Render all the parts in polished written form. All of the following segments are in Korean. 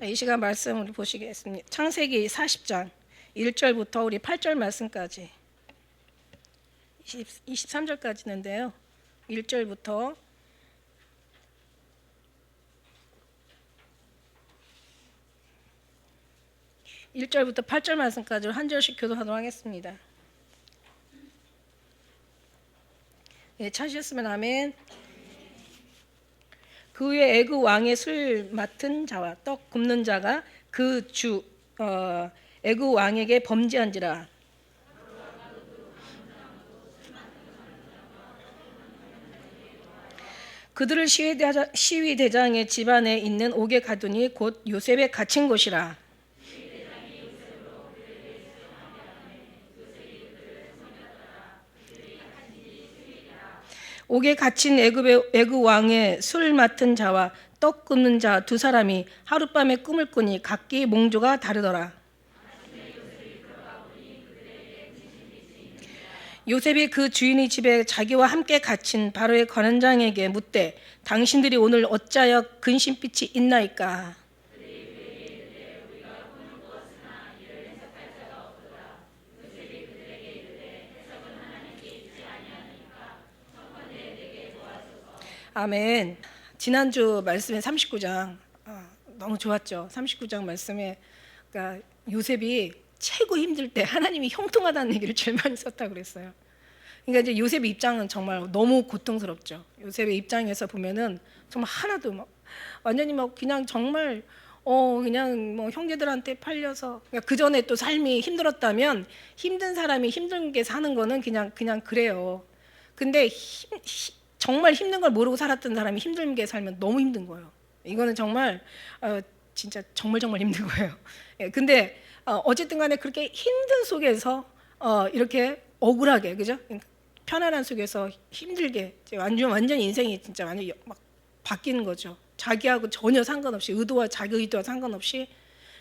이 시간 말씀을 보시겠습니다. 창세기 40장 1절부터 우리 8절 말씀까지 23절까지인데요. 1절부터 8절 말씀까지 한 절씩 교도하도록 하겠습니다. 예, 찾으셨으면 아멘. 그 후에 애굽 왕의 술 맡은 자와 떡 굽는 자가 그 주 애굽 왕에게 범죄한지라. 그들을 시위대장의 집안에 있는 옥에 가두니 곧 요셉에 갇힌 곳이라. 옥에 갇힌 애굽 왕의 술 맡은 자와 떡 굽는 자 두 사람이 하룻밤에 꿈을 꾸니 각기 몽조가 다르더라. 요셉이 그 주인의 집에 자기와 함께 갇힌 바로의 관원장에게 묻되 당신들이 오늘 어찌하여 근심빛이 있나이까? 아멘. 지난주 말씀에 39장 너무 좋았죠. 39장 말씀에 그러니까 요셉이 최고 힘들 때 하나님이 형통하다는 얘기를 제일 많이 썼다고 그랬어요. 그러니까 이제 요셉의 입장은 정말 너무 고통스럽죠. 요셉의 입장에서 보면은 정말 하나도 막 완전히 막 그냥 정말 그냥 뭐 형제들한테 팔려서 그러니까 그 전에 또 삶이 힘들었다면 힘든 사람이 힘들게 사는 거는 그냥 그래요. 근데 정말 힘든 걸 모르고 살았던 사람이 힘들게 살면 너무 힘든 거예요. 이거는 정말 진짜 정말 힘든 거예요. 예, 근데 어쨌든 간에 그렇게 힘든 속에서 이렇게 억울하게, 그죠? 편안한 속에서 힘들게 완전 인생이 진짜 완전 막 바뀌는 거죠. 자기하고 전혀 상관없이 자기 의도와 상관없이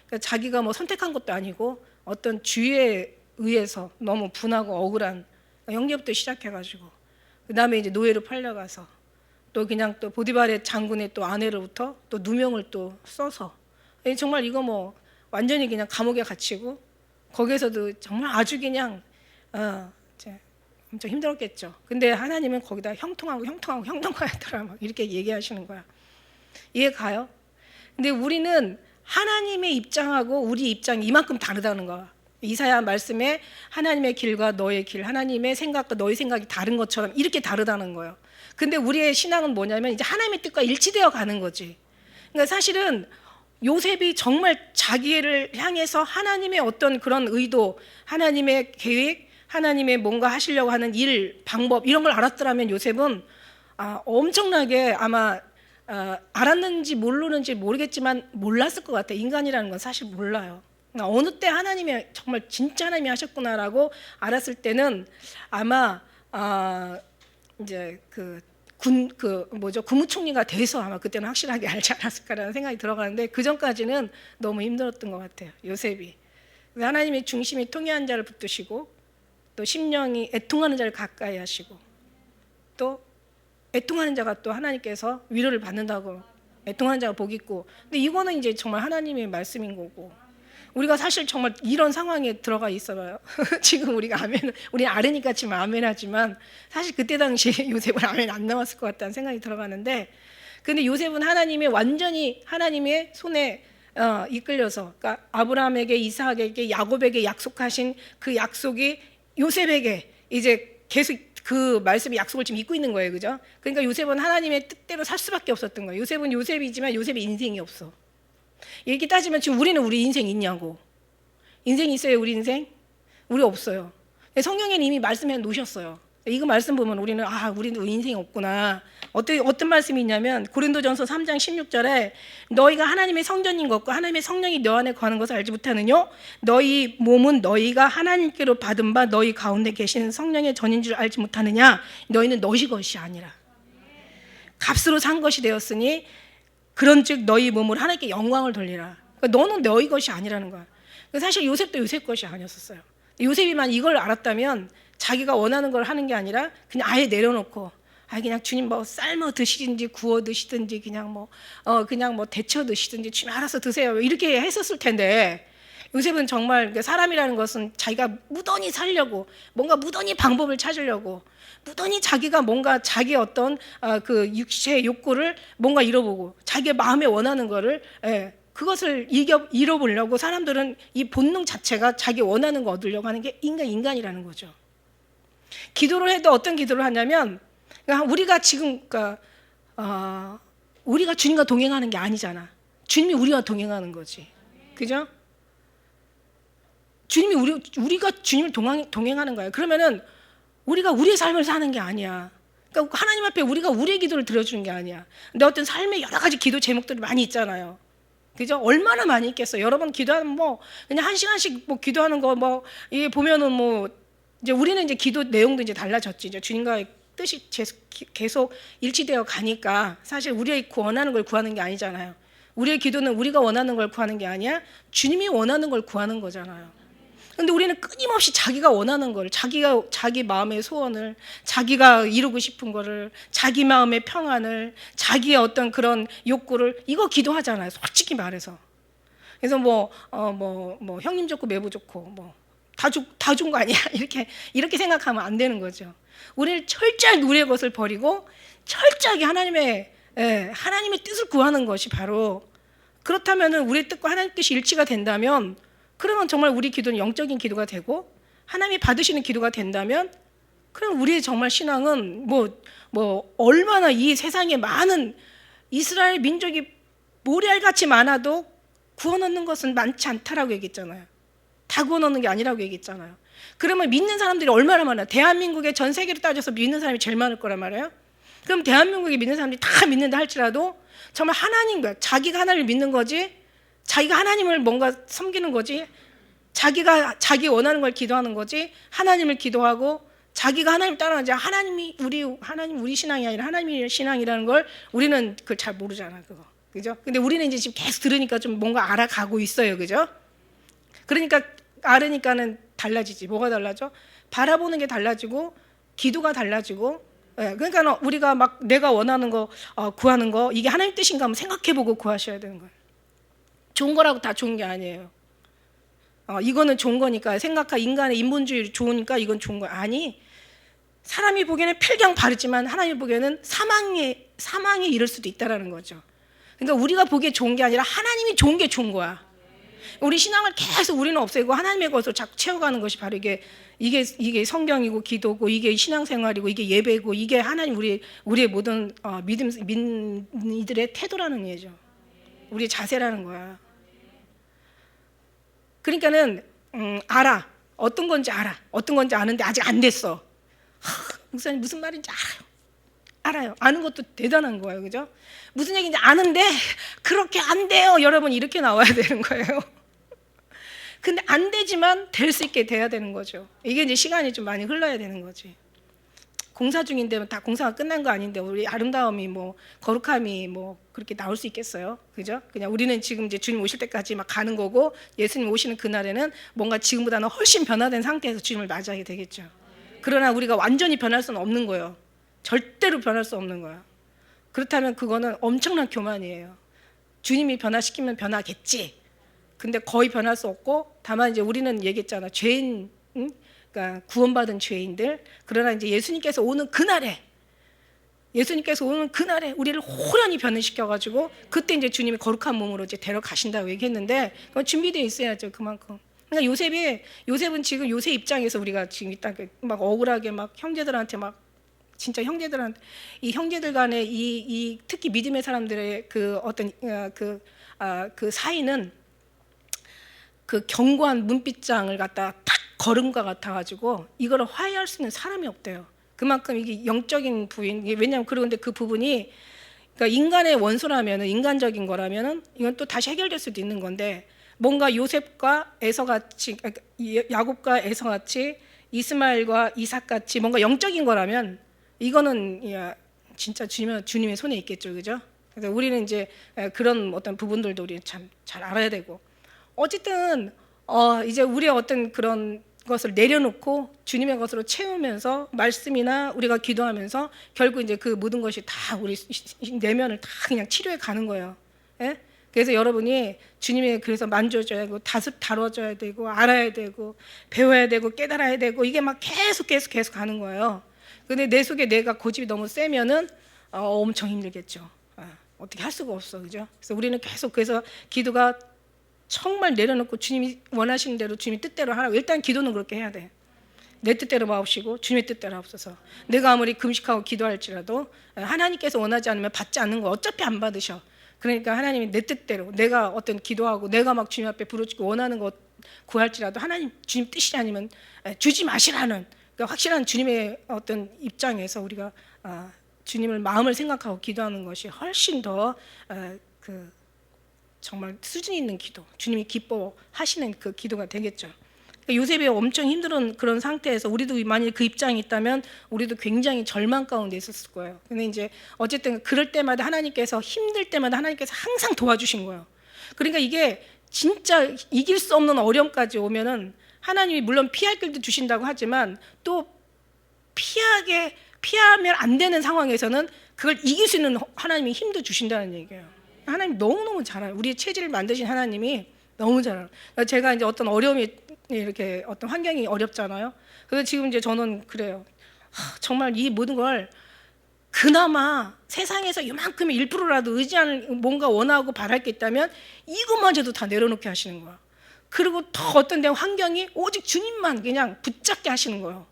그러니까 자기가 뭐 선택한 것도 아니고 어떤 주의에 의해서 너무 분하고 억울한 영예부터 시작해가지고 그 다음에 이제 노예로 팔려가서 또 그냥 또 보디발의 장군의 또 아내로부터 또 누명을 또 써서 정말 이거 뭐 완전히 그냥 감옥에 갇히고 거기에서도 정말 아주 그냥 엄청 힘들었겠죠. 근데 하나님은 거기다 형통하더라 막 이렇게 얘기하시는 거야. 이해 가요? 근데 우리는 하나님의 입장하고 우리 입장이 이만큼 다르다는 거야. 이사야 말씀에 하나님의 길과 너의 길, 하나님의 생각과 너의 생각이 다른 것처럼 이렇게 다르다는 거예요. 근데 우리의 신앙은 뭐냐면 이제 하나님의 뜻과 일치되어 가는 거지. 그러니까 사실은 요셉이 정말 자기를 향해서 하나님의 어떤 그런 의도, 하나님의 계획, 하나님의 뭔가 하시려고 하는 일, 방법 이런 걸 알았더라면 요셉은 엄청나게 아마 알았는지 모르는지 모르겠지만 몰랐을 것 같아요. 인간이라는 건 사실 몰라요. 어느 때 하나님이 정말 진짜 하나님이 하셨구나라고 알았을 때는 아마 이제 국무총리가 돼서 아마 그때는 확실하게 알지 않았을까라는 생각이 들어가는데 그 전까지는 너무 힘들었던 것 같아요. 요셉이 하나님의 중심이 통회한 자를 붙드시고 또 심령이 애통하는 자를 가까이 하시고 또 애통하는 자가 또 하나님께서 위로를 받는다고 애통하는 자가 복 있고 근데 이거는 이제 정말 하나님의 말씀인 거고 우리가 사실 정말 이런 상황에 들어가 있어요. 지금 우리 아르니까 지금 아멘 하지만 사실 그때 당시에 요셉은 아멘 안 나왔을 것 같다는 생각이 들어가는데 근데 요셉은 완전히 하나님의 손에 이끌려서 그러니까 아브라함에게 이삭에게 야곱에게 약속하신 그 약속이 요셉에게 이제 계속 그 말씀의 약속을 지금 잊고 있는 거예요. 그죠? 그러니까 요셉은 하나님의 뜻대로 살 수밖에 없었던 거예요. 요셉은 요셉이지만 요셉의 인생이 없어. 이렇게 따지면 지금 우리는 우리 인생 있냐고. 인생 있어요? 우리 인생? 우리 없어요. 성경에는 이미 말씀해 놓으셨어요. 이거 말씀 보면 우리는 우리는 인생이 없구나. 어떤 말씀이 있냐면 고린도전서 3장 16절에 너희가 하나님의 성전인 것과 하나님의 성령이 너 안에 거하는 것을 알지 못하느냐? 너희 몸은 너희가 하나님께로 받은 바 너희 가운데 계시는 성령의 전인 줄 알지 못하느냐? 너희는 너희 것이 아니라 값으로 산 것이 되었으니 그런즉 너희 몸을 하나님께 영광을 돌리라. 그러니까 너는 너희 것이 아니라는 거야. 사실 요셉도 요셉 것이 아니었어요. 요셉이만 이걸 알았다면 자기가 원하는 걸 하는 게 아니라 그냥 아예 내려놓고 그냥 주님 뭐 삶아 드시든지 구워 드시든지 그냥 뭐 데쳐 드시든지 주님 알아서 드세요 이렇게 했었을 텐데, 요셉은 정말 사람이라는 것은 자기가 무던히 살려고 뭔가 무던히 방법을 찾으려고 무던히 자기가 뭔가 자기의 어떤 그 육체의 욕구를 뭔가 잃어보고 자기의 마음에 원하는 거를 그것을 잃어보려고 사람들은 이 본능 자체가 자기 원하는 거 얻으려고 하는 게 인간이라는 거죠. 기도를 해도 어떤 기도를 하냐면 우리가 지금 우리가 주님과 동행하는 게 아니잖아. 주님이 우리와 동행하는 거지. 그죠? 주님이 우리가 주님을 동행하는 거예요. 그러면은 우리가 우리의 삶을 사는 게 아니야. 그러니까 하나님 앞에 우리가 우리의 기도를 들어주는 게 아니야. 근데 어떤 삶의 여러 가지 기도 제목들이 많이 있잖아요. 그죠? 얼마나 많이 있겠어요. 여러분 기도하면 뭐 그냥 1시간씩 뭐 기도하는 거 뭐 이게 보면은 뭐 이제 우리는 이제 기도 내용도 이제 달라졌지. 이제 주님과의 뜻이 계속 일치되어 가니까 사실 우리의 원하는 걸 구하는 게 아니잖아요. 우리의 기도는 우리가 원하는 걸 구하는 게 아니야. 주님이 원하는 걸 구하는 거잖아요. 근데 우리는 끊임없이 자기가 원하는 걸, 자기 마음의 소원을, 자기가 이루고 싶은 거를, 자기 마음의 평안을, 자기의 어떤 그런 욕구를 이거 기도하잖아요. 솔직히 말해서. 그래서 뭐 형님 좋고 매부 좋고 뭐 다 좋은 거 아니야? 이렇게 생각하면 안 되는 거죠. 우리는 철저히 우리의 것을 버리고 철저하게 하나님의 뜻을 구하는 것이 바로, 그렇다면은 우리의 뜻과 하나님의 뜻이 일치가 된다면, 그러면 정말 우리 기도는 영적인 기도가 되고 하나님이 받으시는 기도가 된다면, 그럼 우리의 정말 신앙은 뭐 얼마나 이 세상에 많은 이스라엘 민족이 모래알같이 많아도 구원 얻는 것은 많지 않다라고 얘기했잖아요. 다 구원 얻는 게 아니라고 얘기했잖아요. 그러면 믿는 사람들이 얼마나 많아요? 대한민국에 전 세계로 따져서 믿는 사람이 제일 많을 거란 말이에요. 그럼 대한민국에 믿는 사람들이 다 믿는다 할지라도 정말 자기가 하나님을 믿는 거지, 자기가 하나님을 뭔가 섬기는 거지, 자기가 자기 원하는 걸 기도하는 거지, 하나님을 기도하고 자기가 하나님을 따라가지, 하나님 우리 신앙이 아니라 하나님의 신앙이라는 걸 우리는 그걸 잘 모르잖아, 그거. 그죠? 근데 우리는 이제 지금 계속 들으니까 좀 뭔가 알아가고 있어요. 그죠? 그러니까 알으니까는 달라지지. 뭐가 달라져? 바라보는 게 달라지고 기도가 달라지고. 그러니까 우리가 막 내가 원하는 거 구하는 거 이게 하나님 뜻인가 한번 생각해보고 구하셔야 되는 거예요. 좋은 거라고 다 좋은 게 아니에요. 이거는 좋은 거니까 인간의 인본주의 좋으니까 이건 좋은 거야. 아니, 사람이 보기에는 필경 바르지만 하나님이 보기에는 사망에 이를 수도 있다라는 거죠. 그러니까 우리가 보기에 좋은 게 아니라 하나님이 좋은 게 좋은 거야. 우리 신앙을 계속 우리는 없애고 하나님의 것으로 자꾸 채워가는 것이 바로 이게 성경이고 기도고 이게 신앙생활이고 이게 예배고 이게 하나님 우리의 모든 믿음이들의 태도라는 얘기죠. 우리의 자세라는 거야. 그러니까는 알아. 어떤 건지 알아. 어떤 건지 아는데 아직 안 됐어. 목사님 무슨 말인지 알아요. 아는 것도 대단한 거예요. 그죠? 무슨 얘기인지 아는데 그렇게 안 돼요. 여러분 이렇게 나와야 되는 거예요. 근데 안 되지만 될 수 있게 돼야 되는 거죠. 이게 이제 시간이 좀 많이 흘러야 되는 거지. 공사 중인데 다 공사가 끝난 거 아닌데 우리 아름다움이 뭐 거룩함이 뭐 그렇게 나올 수 있겠어요? 그죠? 그냥 우리는 지금 이제 주님 오실 때까지 막 가는 거고, 예수님 오시는 그날에는 뭔가 지금보다는 훨씬 변화된 상태에서 주님을 맞이하게 되겠죠. 그러나 우리가 완전히 변할 수는 없는 거예요. 절대로 변할 수 없는 거야. 그렇다면 그거는 엄청난 교만이에요. 주님이 변화시키면 변하겠지. 근데 거의 변할 수 없고, 다만 이제 우리는 얘기했잖아. 죄인, 그러니까 구원받은 죄인들. 그러나 이제 예수님께서 오는 그날에 우리를 호련히 변화시켜가지고 그때 이제 주님이 거룩한 몸으로 이제 데려가신다고 얘기했는데, 그건 준비되어 있어야죠. 그만큼. 그러니까 요셉은 지금 요셉 입장에서 우리가 지금 딱 막 억울하게 막 형제들한테 막 진짜 이 형제들 간의 이 특히 믿음의 사람들의 그 어떤 그 사이는 그 견고한 문빗장을 갖다 탁 걸음과 같아가지고 이거를 화해할 수 있는 사람이 없대요. 그만큼 이게 영적인 부인. 왜냐하면 그런데 그 부분이 그러니까 인간의 원소라면은, 인간적인 거라면은 이건 또 다시 해결될 수도 있는 건데, 뭔가 요셉과 에서같이, 야곱과 에서같이, 이스마엘과 이삭같이 뭔가 영적인 거라면 이거는 진짜 주님의 손에 있겠죠, 그죠? 그래서 우리는 이제 그런 어떤 부분들도 우리 참 잘 알아야 되고, 어쨌든 이제 우리의 어떤 그런 것을 내려놓고 주님의 것으로 채우면서 말씀이나 우리가 기도하면서 결국 이제 그 모든 것이 다 우리 내면을 다 그냥 치료해 가는 거예요. 예? 그래서 여러분이 주님의 그래서 만져줘야 되고 다뤄줘야 되고 알아야 되고 배워야 되고 깨달아야 되고 이게 막 계속 가는 거예요. 근데 내 속에 내가 고집이 너무 세면은 엄청 힘들겠죠. 어떻게 할 수가 없어, 그죠? 그래서 우리는 계속 그래서 기도가 정말 내려놓고 주님이 원하시는 대로 주님의 뜻대로 하라고. 일단 기도는 그렇게 해야 돼. 내 뜻대로 마옵시고 주님의 뜻대로 하옵소서. 내가 아무리 금식하고 기도할지라도 하나님께서 원하지 않으면 받지 않는 거 어차피 안 받으셔. 그러니까 하나님이 내 뜻대로 내가 어떤 기도하고 내가 막 주님 앞에 부르짖고 원하는 것 구할지라도 하나님 주님 뜻이 아니면 주지 마시라는 그러니까 확실한 주님의 어떤 입장에서 우리가 주님을 마음을 생각하고 기도하는 것이 훨씬 더 정말 수준 있는 기도, 주님이 기뻐하시는 그 기도가 되겠죠. 그러니까 요셉이 엄청 힘든 그런 상태에서 우리도 만일 그 입장이 있다면 우리도 굉장히 절망 가운데 있었을 거예요. 근데 이제 어쨌든 그럴 때마다 하나님께서 힘들 때마다 하나님께서 항상 도와주신 거예요. 그러니까 이게 진짜 이길 수 없는 어려움까지 오면은 하나님이 물론 피할 길도 주신다고 하지만 또 피하면 안 되는 상황에서는 그걸 이길 수 있는 하나님이 힘도 주신다는 얘기예요. 하나님 너무너무 잘해요. 우리의 체질을 만드신 하나님이 너무 잘해요. 그러니까 제가 이제 어떤 어려움이 이렇게 어떤 환경이 어렵잖아요. 그래서 지금 이제 저는 그래요. 정말 이 모든 걸 그나마 세상에서 이만큼의 1%라도 의지하는 뭔가 원하고 바랄 게 있다면 이것마저도 다 내려놓게 하시는 거야. 그리고 더 어떤 데 환경이 오직 주님만 그냥 붙잡게 하시는 거예요.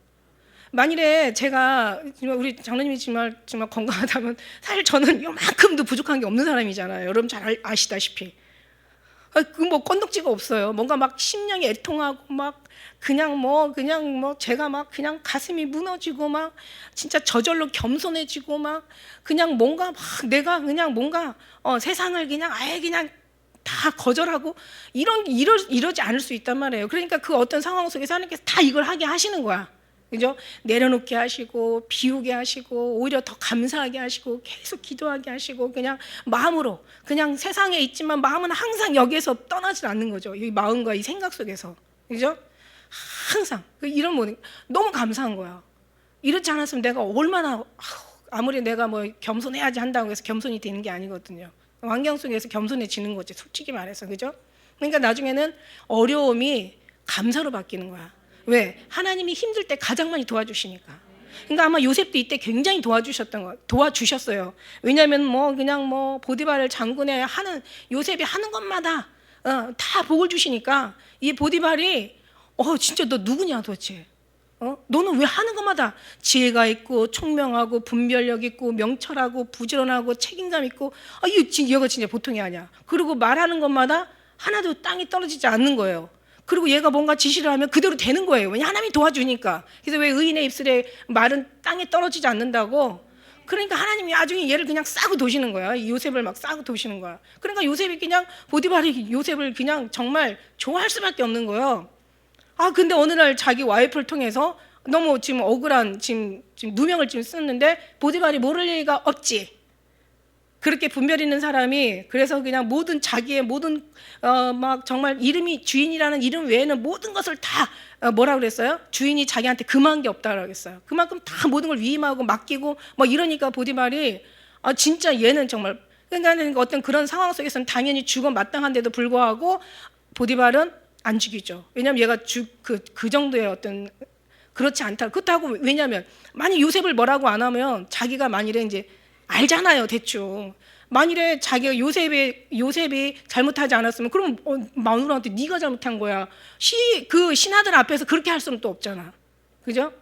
만일에 제가 우리 장로님이 정말 건강하다면 사실 저는 요만큼도 부족한 게 없는 사람이잖아요. 여러분 잘 아시다시피. 그 뭐 건덕지가 없어요. 뭔가 막 심령이 애통하고 막 그냥 뭐 제가 막 그냥 가슴이 무너지고 막 진짜 저절로 겸손해지고 막 그냥 뭔가 막 내가 그냥 뭔가 세상을 그냥 아예 그냥 다 거절하고 이러지 않을 수 있단 말이에요. 그러니까 그 어떤 상황 속에서 하나님께서 다 이걸 하게 하시는 거야. 그죠? 내려놓게 하시고 비우게 하시고 오히려 더 감사하게 하시고 계속 기도하게 하시고 그냥 마음으로 그냥 세상에 있지만 마음은 항상 여기에서 떠나질 않는 거죠. 이 마음과 이 생각 속에서. 그죠? 항상 이런 모든 너무 감사한 거야. 이렇지 않았으면 내가 얼마나 아무리 내가 뭐 겸손해야지 한다고 해서 겸손이 되는 게 아니거든요. 환경 속에서 겸손해지는 거지, 솔직히 말해서. 그죠? 그러니까 나중에는 어려움이 감사로 바뀌는 거야. 왜? 하나님이 힘들 때 가장 많이 도와주시니까. 그러니까 아마 요셉도 이때 굉장히 도와주셨어요. 왜냐하면 그냥 보디발 장군의 요셉이 하는 것마다 다 복을 주시니까 이 보디발이 진짜 너 누구냐 도대체? 너는 왜 하는 것마다 지혜가 있고 총명하고 분별력 있고 명철하고 부지런하고 책임감 있고 얘가 진짜 보통이 아니야. 그리고 말하는 것마다 하나도 땅이 떨어지지 않는 거예요. 그리고 얘가 뭔가 지시를 하면 그대로 되는 거예요. 왜냐 하나님이 도와주니까. 그래서 왜 의인의 입술에 말은 땅에 떨어지지 않는다고? 그러니까 하나님이 나중에 얘를 그냥 싸고 도시는 거야. 요셉을 막 싸고 도시는 거야. 그러니까 요셉이 그냥 보디발이 요셉을 그냥 정말 좋아할 수밖에 없는 거예요. 근데 어느 날 자기 와이프를 통해서 너무 지금 억울한 지금 누명을 지금 쓰는데 보디발이 모를 리가 없지. 그렇게 분별 있는 사람이 그래서 그냥 자기의 모든 막 정말 이름이 주인이라는 이름 외에는 모든 것을 다 뭐라 그랬어요? 주인이 자기한테 금한 게 없다고 그랬어요. 그만큼 다 모든 걸 위임하고 맡기고 이러니까 보디발이 진짜 얘는 정말 그러니까 어떤 그런 상황 속에서는 당연히 죽어 마땅한데도 불구하고 보디발은 안 죽이죠. 왜냐하면 얘가 그 정도의 어떤 그렇지 않다. 그렇다고 왜냐하면 만약 요셉을 뭐라고 안 하면 자기가 만일에 이제 알잖아요, 대충. 만일에 자기가 요셉이 잘못하지 않았으면 그럼 마누라한테 네가 잘못한 거야. 그 신하들 앞에서 그렇게 할 수는 또 없잖아. 그죠?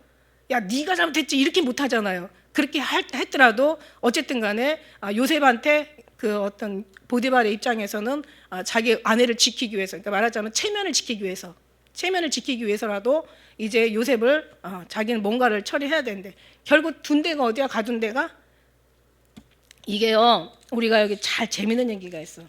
야, 네가 잘못했지 이렇게 못 하잖아요. 그렇게 했더라도 어쨌든 간에 요셉한테 그 어떤 보디발의 입장에서는 자기 아내를 지키기 위해서, 그러니까 말하자면 체면을 지키기 위해서라도 이제 요셉을 자기는 뭔가를 처리해야 되는데 결국 둔 데가 어디야? 가둔 데가 이게요. 우리가 여기 잘 재미있는 얘기가 있어.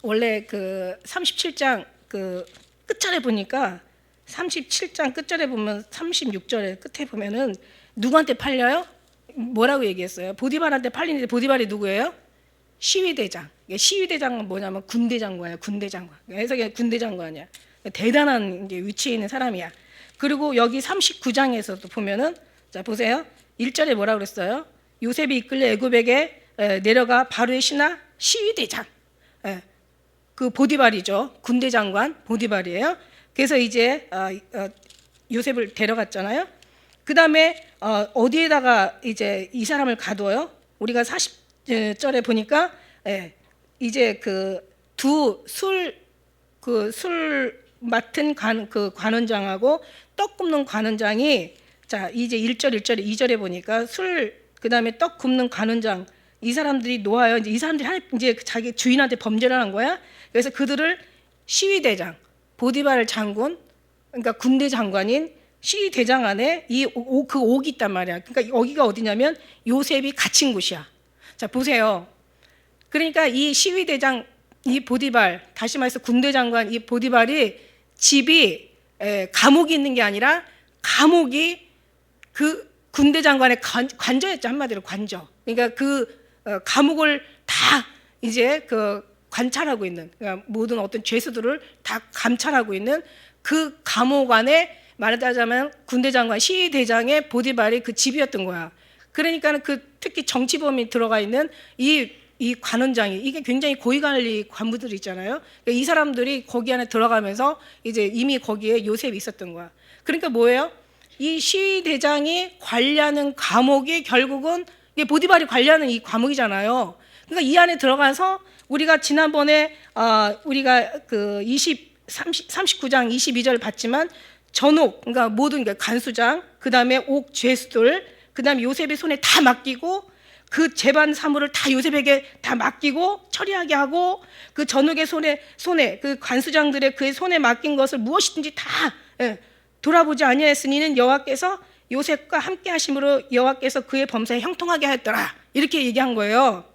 원래 그 37장 그 끝절에 보니까 37장 끝절에 보면 36절에 끝에 보면은 누구한테 팔려요? 뭐라고 얘기했어요? 보디발한테 팔리는데 보디발이 누구예요? 시위대장. 시위대장은 뭐냐면 군대 장관이야. 군대 장관. 해석이 군대 장관이야. 대단한 이제 위치에 있는 사람이야. 그리고 여기 39장에서도 보면은 자 보세요. 1절에 뭐라 그랬어요? 요셉이 이끌려 애굽에게 내려가 바로의 신하 시위대장, 그 보디발이죠. 군대 장관 보디발이에요. 그래서 이제 요셉을 데려갔잖아요. 그 다음에 어디에다가 이제 이 사람을 가둬요? 우리가 40절에 보니까 이제 술 맡은 그 관원장하고 떡 굽는 관원장이 자 이제 1절 2절에 보니까 그다음에 떡 굽는 관원장 이 사람들이 놓아요. 이제 이 사람들이 이제 자기 주인한테 범죄를 한 거야. 그래서 그들을 시위대장 보디발 장군, 그러니까 군대 장관인 시위대장 안에 그 옥이 있단 말이야. 그러니까 여기가 어디냐면 요셉이 갇힌 곳이야. 자 보세요. 그러니까 이 시위대장 이 보디발, 다시 말해서 군대 장관 이 보디발이 집이 감옥이 있는 게 아니라 감옥이 그 군대 장관의 관저였죠. 한마디로 관저. 그러니까 감옥을 다 이제 관찰하고 있는, 그러니까 모든 어떤 죄수들을 다 감찰하고 있는 그 감옥 안에 말하자면 군대 장관 시위대장의 보디발이 그 집이었던 거야. 그러니까는 특히 정치범이 들어가 있는 이 관원장이 이게 굉장히 고위관리 관부들 있잖아요. 그러니까 이 사람들이 거기 안에 들어가면서 이제 이미 거기에 요셉이 있었던 거야. 그러니까 뭐예요? 이 시위대장이 관리하는 감옥이 결국은 이게 보디발이 관리하는 이 감옥이잖아요. 그러니까 이 안에 들어가서 우리가 지난번에 우리가 39장 22절 봤지만 전옥, 그러니까 모든 간수장, 그 다음에 옥 죄수들, 그 다음에 요셉의 손에 다 맡기고 그 재반 사물을 다 요셉에게 다 맡기고 처리하게 하고 그 전옥의 손에 그 관수장들의 그의 손에 맡긴 것을 무엇이든지 다 돌아보지 아니하였으니는 여호와께서 요셉과 함께 하심으로 여호와께서 그의 범사에 형통하게 하였더라. 이렇게 얘기한 거예요.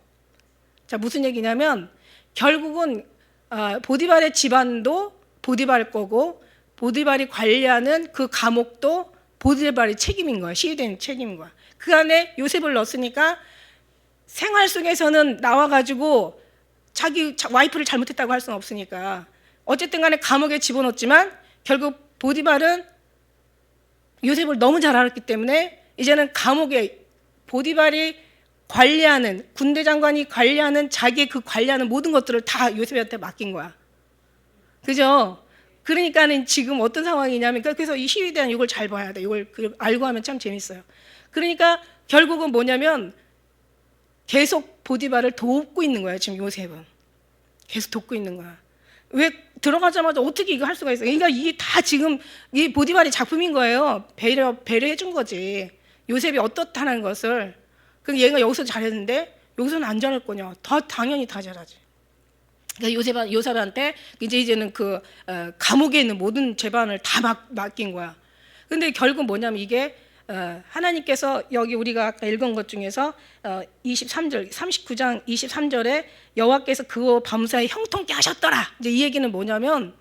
자, 무슨 얘기냐면 결국은 보디발의 집안도 보디발 거고 보디발이 관리하는 그 감옥도 보디발의 책임인 거야. 시위대는 책임인 거야. 그 안에 요셉을 넣었으니까 생활 속에서는 나와가지고 자기 와이프를 잘못했다고 할 수는 없으니까 어쨌든 간에 감옥에 집어넣었지만 결국 보디발은 요셉을 너무 잘 알았기 때문에 이제는 감옥에 보디발이 관리하는 군대 장관이 관리하는 자기 관리하는 모든 것들을 다 요셉한테 맡긴 거야. 그죠? 그러니까는 지금 어떤 상황이냐면 그래서 이 시위에 대한 이걸 잘 봐야 돼. 이걸 알고 하면 참 재밌어요. 그러니까 결국은 뭐냐면 계속 보디발을 돕고 있는 거야. 지금 요셉은 계속 돕고 있는 거야. 왜 들어가자마자 어떻게 이거 할 수가 있어? 그러니까 이게 다 지금 이 보디발의 작품인 거예요. 배려해 준 거지. 요셉이 어떻다는 것을. 그럼 얘가 여기서 잘했는데 여기서는 안 잘할 거냐? 당연히 다 잘하지. 그러니까 요셉한테 이제는 감옥에 있는 모든 재반을 다 맡긴 거야. 근데 결국 뭐냐면 이게 하나님께서 여기 우리가 아까 읽은 것 중에서 23절 39장 23절에 여호와께서 그 밤사이 형통케 하셨더라. 이제 이 얘기는 뭐냐면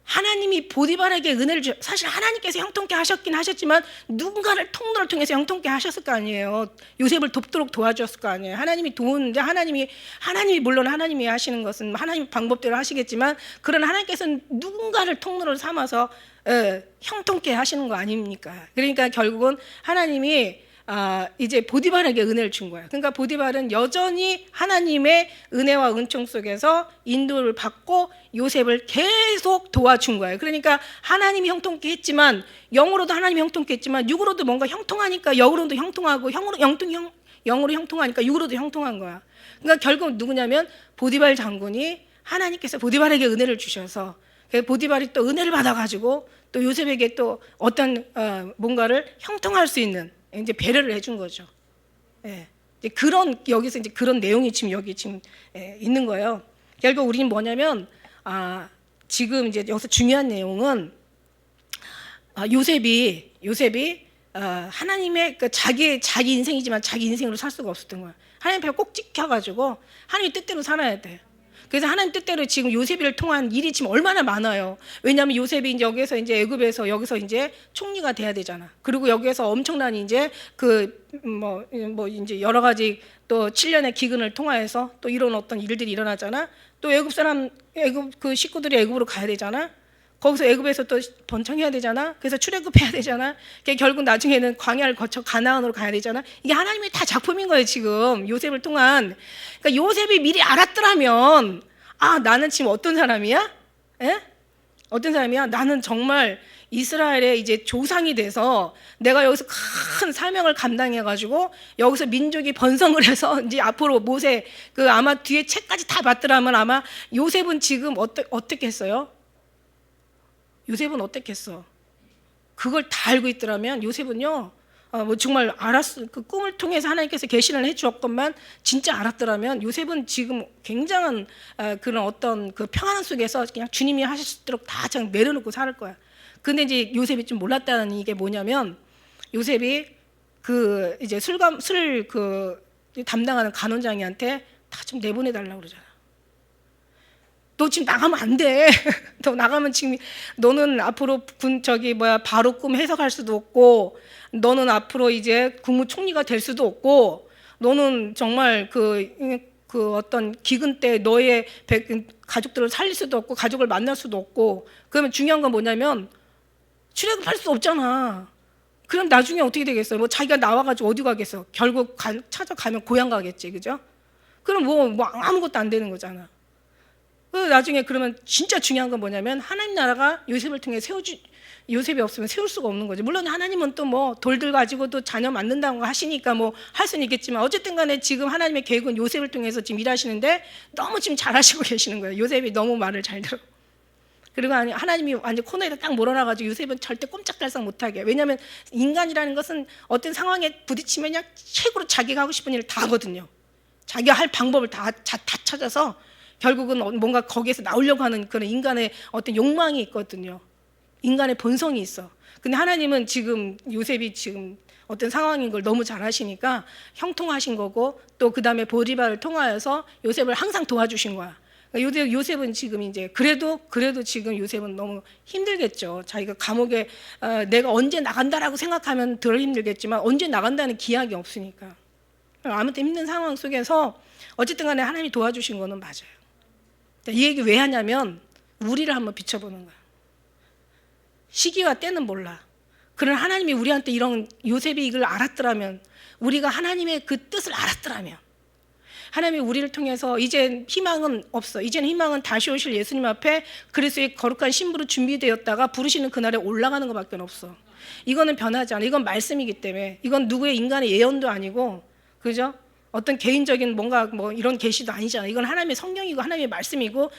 하나님이 보디발에게 은혜를 사실 하나님께서 형통케 하셨긴 하셨지만 누군가를 통로를 통해서 형통케 하셨을 거 아니에요. 요셉을 돕도록 도와주었을 거 아니에요. 하나님이 도우는데 하나님이 물론 하나님이 하시는 것은 하나님 방법대로 하시겠지만 그런 하나님께서는 누군가를 통로를 삼아서 형통케 하시는 거 아닙니까? 그러니까 결국은 하나님이 이제 보디발에게 은혜를 준 거야. 그러니까 보디발은 여전히 하나님의 은혜와 은총 속에서 인도를 받고 요셉을 계속 도와준 거예요. 그러니까 하나님이 형통케 했지만 영으로도 하나님이 형통케 했지만 육으로도 뭔가 형통하니까 영으로도 형통하고 영으로 형통하니까 육으로도 형통한 거야. 그러니까 결국 누구냐면 보디발 장군이 하나님께서 보디발에게 은혜를 주셔서 보디발이 또 은혜를 받아가지고 또 요셉에게 또 어떤 뭔가를 형통할 수 있는 이제 배려를 해준 거죠. 이제 여기서 이제 그런 내용이 지금 여기 있는 거예요. 결국 우리는 뭐냐면 지금 이제 여기서 중요한 내용은 요셉이 하나님의 자기 인생이지만 자기 인생으로 살 수가 없었던 거야. 하나님 앞에 꼭 지켜가지고 하나님의 뜻대로 살아야 돼. 그래서 하나님 뜻대로 지금 요셉을 통한 일이 지금 얼마나 많아요. 왜냐하면 요셉이 이제 여기서 이제 애굽에서 여기서 이제 총리가 돼야 되잖아. 그리고 여기에서 엄청난 이제 뭐 이제 여러 가지 또 7년의 기근을 통하여서 또 이런 어떤 일들이 일어나잖아. 또 애굽 그 식구들이 애굽으로 가야 되잖아. 거기서 애굽에서 또 번창해야 되잖아. 그래서 출애굽해야 되잖아. 결국 나중에는 광야를 거쳐 가나안으로 가야 되잖아. 이게 하나님의 다 작품인 거예요, 지금 요셉을 통한. 그러니까 요셉이 미리 알았더라면, 아, 나는 지금 어떤 사람이야? 에? 어떤 사람이야? 나는 정말 이스라엘의 이제 조상이 돼서 내가 여기서 큰 사명을 감당해가지고 여기서 민족이 번성을 해서 이제 앞으로 모세 그 아마 뒤에 책까지 다 봤더라면 아마 요셉은 지금 어떻게 했어요? 요셉은 어땠겠어? 그걸 다 알고 있더라면 요셉은요, 뭐 정말 알았어. 그 꿈을 통해서 하나님께서 계시를 해주었건만 진짜 알았더라면 요셉은 지금 굉장한 그런 어떤 그 평안 속에서 그냥 주님이 하실 수 있도록 다 그냥 내려놓고 살 거야. 근데 이제 요셉이 좀 몰랐다는 이게 뭐냐면 요셉이 그 이제 술 담당하는 간원장이한테 다 좀 내보내달라고 그러잖아. 너 지금 나가면 안 돼. 너 나가면 지금 너는 앞으로 바로 꿈 해석할 수도 없고, 너는 앞으로 이제 국무총리가 될 수도 없고, 너는 정말 그 어떤 기근 때 너의 가족들을 살릴 수도 없고, 가족을 만날 수도 없고, 그러면 중요한 건 뭐냐면 출애굽할 수 없잖아. 그럼 나중에 어떻게 되겠어요? 뭐 자기가 나와가지고 어디 가겠어? 결국 찾아가면 고향 가겠지, 그죠? 그럼 뭐 아무것도 안 되는 거잖아. 나중에 그러면 진짜 중요한 건 뭐냐면 하나님 나라가 요셉을 통해 요셉이 없으면 세울 수가 없는 거죠. 물론 하나님은 또 뭐 돌들 가지고도 자녀 만든다고 하시니까 뭐 할 수는 있겠지만 어쨌든 간에 지금 하나님의 계획은 요셉을 통해서 지금 일하시는데 너무 지금 잘하시고 계시는 거예요. 요셉이 너무 말을 잘 들어. 그리고 하나님이 완전 코너에다 딱 몰아놔가지고 요셉은 절대 꼼짝달싹 못하게. 왜냐하면 인간이라는 것은 어떤 상황에 부딪히면 그냥 최고로 자기가 하고 싶은 일을 다 하거든요. 자기가 할 방법을 다 찾아서 결국은 뭔가 거기에서 나오려고 하는 그런 인간의 어떤 욕망이 있거든요. 인간의 본성이 있어. 근데 하나님은 지금 요셉이 지금 어떤 상황인 걸 너무 잘 아시니까 형통하신 거고, 또 그 다음에 보디발을 통하여서 요셉을 항상 도와주신 거야. 그러니까 요셉은 지금 이제 그래도 지금 요셉은 너무 힘들겠죠. 자기가 감옥에 내가 언제 나간다라고 생각하면 덜 힘들겠지만 언제 나간다는 기약이 없으니까. 아무튼 힘든 상황 속에서 어쨌든 간에 하나님이 도와주신 거는 맞아요. 이 얘기 왜 하냐면 우리를 한번 비춰보는 거야. 시기와 때는 몰라. 그러나 하나님이 우리한테 이런 요셉이 이걸 알았더라면, 우리가 하나님의 그 뜻을 알았더라면, 하나님이 우리를 통해서 이제 희망은 없어. 이제는 희망은 다시 오실 예수님 앞에 그리스도의 거룩한 신부로 준비되었다가 부르시는 그날에 올라가는 것밖에 없어. 이거는 변하지 않아. 이건 말씀이기 때문에. 이건 누구의 인간의 예언도 아니고, 그죠? 어떤 개인적인 뭔가 뭐 이런 계시도 아니잖아. 이건 하나님의 성경이고 하나님의 말씀이고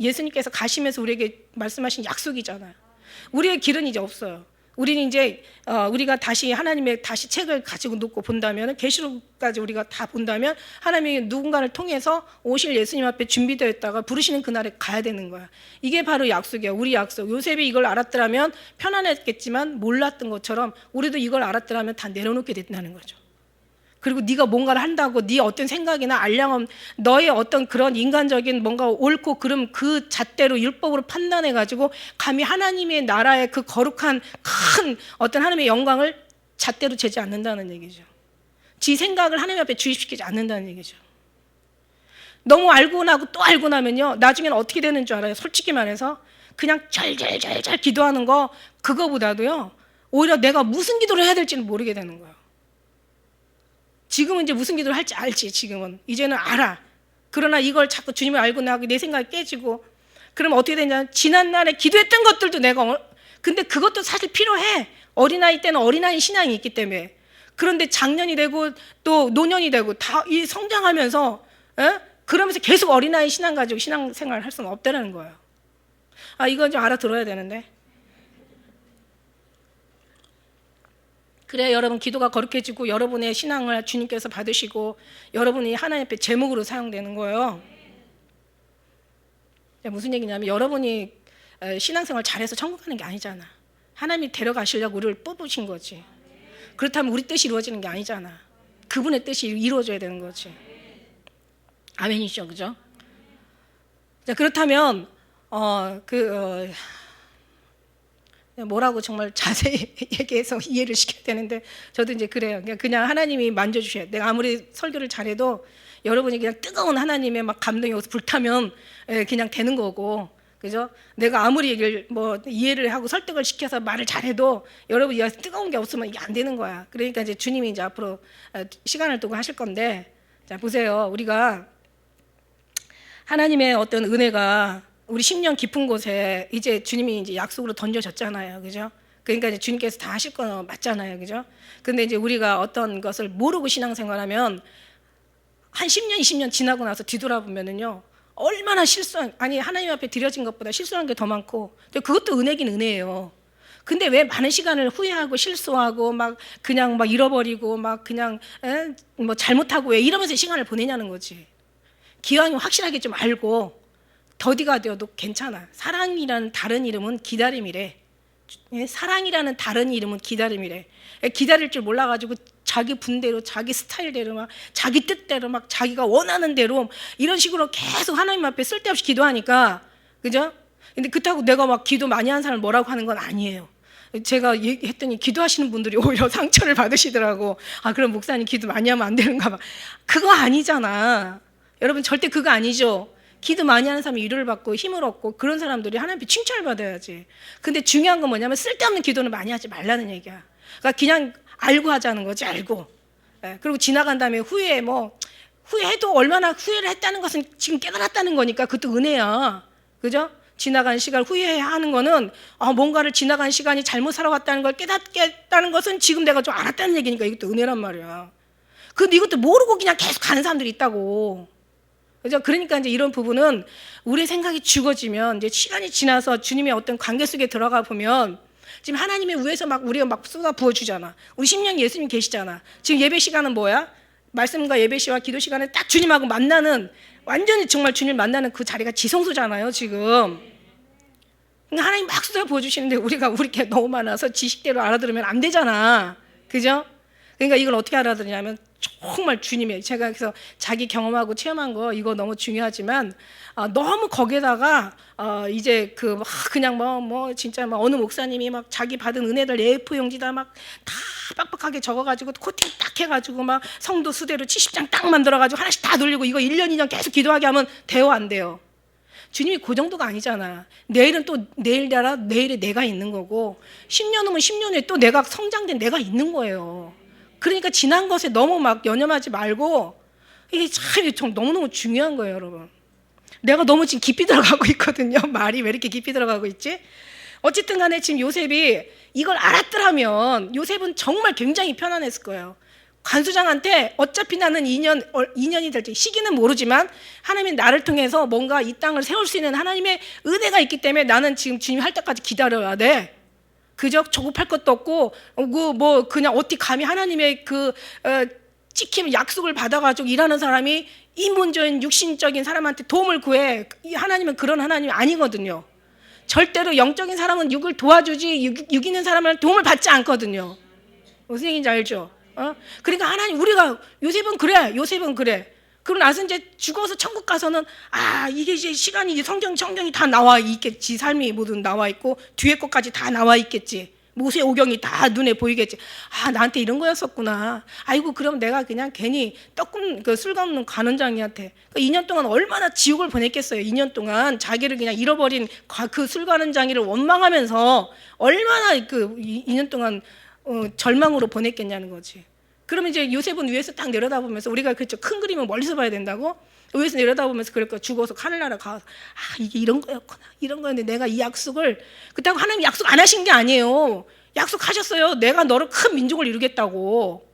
예수님께서 가시면서 우리에게 말씀하신 약속이잖아요. 우리의 길은 이제 없어요. 우리는 이제 우리가 다시 하나님의 다시 책을 가지고 놓고 본다면, 계시록까지 우리가 다 본다면 하나님이 누군가를 통해서 오실 예수님 앞에 준비되어 있다가 부르시는 그날에 가야 되는 거야. 이게 바로 약속이야. 우리 약속. 요셉이 이걸 알았더라면 편안했겠지만 몰랐던 것처럼 우리도 이걸 알았더라면 다 내려놓게 된다는 거죠. 그리고 네가 뭔가를 한다고 네 어떤 생각이나 알량함, 너의 어떤 그런 인간적인 뭔가 옳고 그름 그 잣대로 율법으로 판단해가지고 감히 하나님의 나라의 그 거룩한 큰 어떤 하나님의 영광을 잣대로 재지 않는다는 얘기죠. 지 생각을 하나님 앞에 주입시키지 않는다는 얘기죠. 너무 알고 나고 또 알고 나면요, 나중에는 어떻게 되는 줄 알아요? 솔직히 말해서 그냥 절절절절 기도하는 거, 그거보다도요 오히려 내가 무슨 기도를 해야 될지는 모르게 되는 거예요. 지금은 이제 무슨 기도를 할지 알지. 지금은 이제는 알아. 그러나 이걸 자꾸 주님을 알고 나고 내 생각이 깨지고, 그럼 어떻게 되냐, 지난날에 기도했던 것들도 내가 근데 그것도 사실 필요해. 어린아이 때는 어린아이 신앙이 있기 때문에. 그런데 장년이 되고 또 노년이 되고 다 이 성장하면서 그러면서 계속 어린아이 신앙 가지고 신앙생활을 할 수는 없다는 거예요. 이건 좀 알아들어야 되는데. 그래야 여러분 기도가 거룩해지고 여러분의 신앙을 주님께서 받으시고 여러분이 하나님 앞에 제목으로 사용되는 거예요. 무슨 얘기냐면 여러분이 신앙생활 잘해서 천국 가는 게 아니잖아. 하나님이 데려가시려고 우리를 뽑으신 거지. 그렇다면 우리 뜻이 이루어지는 게 아니잖아. 그분의 뜻이 이루어져야 되는 거지. 아멘이죠, 그죠? 자, 그렇다면 뭐라고 정말 자세히 얘기해서 이해를 시켜야 되는데 저도 이제 그래요. 그냥 하나님이 만져주셔야 돼. 내가 아무리 설교를 잘해도 여러분이 그냥 뜨거운 하나님의 막 감동이 여기서 불타면 그냥 되는 거고, 그죠? 내가 아무리 얘기를 뭐 이해를 하고 설득을 시켜서 말을 잘해도 여러분 이 뜨거운 게 없으면 이게 안 되는 거야. 그러니까 이제 주님이 이제 앞으로 시간을 두고 하실 건데, 자 보세요. 우리가 하나님의 어떤 은혜가 우리 심령 깊은 곳에 이제 주님이 이제 약속으로 던져졌잖아요, 그죠? 그러니까 이제 주님께서 다 하실 거 맞잖아요, 그죠? 근데 이제 우리가 어떤 것을 모르고 신앙생활하면 한 10년, 20년 지나고 나서 뒤돌아보면은요, 얼마나 하나님 앞에 드려진 것보다 실수한 게 더 많고, 그것도 은혜긴 은혜예요. 근데 왜 많은 시간을 후회하고 실수하고 막 그냥 막 잃어버리고 막 그냥 뭐 잘못하고 왜 이러면서 시간을 보내냐는 거지. 기왕이면 확실하게 좀 알고 더디가 되어도 괜찮아. 사랑이라는 다른 이름은 기다림이래. 사랑이라는 다른 이름은 기다림이래. 기다릴 줄 몰라가지고 자기 분대로 자기 스타일대로 막 자기 뜻대로 막 자기가 원하는 대로 이런 식으로 계속 하나님 앞에 쓸데없이 기도하니까, 그죠? 근데 그렇다고 내가 막 기도 많이 한 사람을 뭐라고 하는 건 아니에요. 제가 얘기했더니 기도하시는 분들이 오히려 상처를 받으시더라고. 아, 그럼 목사님 기도 많이 하면 안 되는가 봐. 그거 아니잖아. 여러분 절대 그거 아니죠. 기도 많이 하는 사람이 위로를 받고 힘을 얻고 그런 사람들이 하나님께 칭찬을 받아야지. 근데 중요한 건 뭐냐면 쓸데없는 기도는 많이 하지 말라는 얘기야. 그러니까 그냥 알고 하자는 거지, 알고. 그리고 지나간 다음에 후회해도 얼마나 후회를 했다는 것은 지금 깨달았다는 거니까 그것도 은혜야. 그죠? 지나간 시간 후회하는 거는 뭔가를 지나간 시간이 잘못 살아왔다는 걸 깨닫겠다는 것은 지금 내가 좀 알았다는 얘기니까 이것도 은혜란 말이야. 근데 이것도 모르고 그냥 계속 가는 사람들이 있다고. 그죠? 그러니까 이제 이런 부분은 우리의 생각이 죽어지면 이제 시간이 지나서 주님의 어떤 관계 속에 들어가 보면 지금 하나님의 위에서 막 우리가 막 쏟아 부어주잖아. 우리 심령 예수님 계시잖아. 지금 예배 시간은 뭐야? 말씀과 예배 시와 기도 시간에 딱 주님하고 만나는, 완전히 정말 주님 만나는 그 자리가 지성소잖아요, 지금. 그러니까 하나님 막 쏟아 부어주시는데 우리가 게 너무 많아서 지식대로 알아들으면 안 되잖아. 그죠? 그러니까 이걸 어떻게 알아들으냐면 정말 주님의, 제가 그래서 자기 경험하고 체험한 거 이거 너무 중요하지만 너무 거기에다가 이제 그냥 진짜 막 어느 목사님이 막 자기 받은 은혜들 A4 용지다 막 다 빡빡하게 적어가지고 코팅 딱 해가지고 막 성도 수대로 70장 딱 만들어가지고 하나씩 다 돌리고 이거 1년 2년 계속 기도하게 하면 돼요, 안 돼요? 주님이 그 정도가 아니잖아. 내일은 또 내일에 내가 있는 거고 10년 후면 10년 후에 또 내가 성장된 내가 있는 거예요. 그러니까 지난 것에 너무 막 연연하지 말고, 이게 참 너무너무 중요한 거예요, 여러분. 내가 너무 지금 깊이 들어가고 있거든요. 말이 왜 이렇게 깊이 들어가고 있지? 어쨌든 간에 지금 요셉이 이걸 알았더라면 요셉은 정말 굉장히 편안했을 거예요. 관수장한테 어차피 나는 2년이 될 때 시기는 모르지만 하나님이 나를 통해서 뭔가 이 땅을 세울 수 있는 하나님의 은혜가 있기 때문에 나는 지금 주님 할 때까지 기다려야 돼. 그저 조급할 것도 없고 그냥 어떻게 감히 하나님의 찍힘 약속을 받아가지고 일하는 사람이 인본적인 육신적인 사람한테 도움을 구해. 하나님은 그런 하나님이 아니거든요. 절대로 영적인 사람은 육을 도와주지 육 있는 사람은 도움을 받지 않거든요. 무슨 얘기인지 알죠? 그러니까 하나님, 우리가 요셉은 그래. 그러고 나서 이제 죽어서 천국 가서는 이게 이제 시간이 성경이 다 나와 있겠지. 삶이 모두 나와 있고 뒤에 것까지 다 나와 있겠지. 모세 오경이 다 눈에 보이겠지. 나한테 이런 거였었구나. 아이고, 그럼 내가 그냥 괜히 술 갚는 관원장이한테 2년 동안 얼마나 지옥을 보냈겠어요. 2년 동안 자기를 그냥 잃어버린 그 술 관원장이를 원망하면서 얼마나 2년 동안 절망으로 보냈겠냐는 거지. 그러면 이제 요셉은 위에서 딱 내려다보면서, 우리가 그렇죠, 큰 그림은 멀리서 봐야 된다고? 위에서 내려다보면서 그럴 거야. 죽어서 하늘나라 가서 이게 이런 거였구나, 이런 거였는데 내가 이 약속을, 그렇다고 하나님 약속 안 하신 게 아니에요. 약속하셨어요. 내가 너를 큰 민족을 이루겠다고.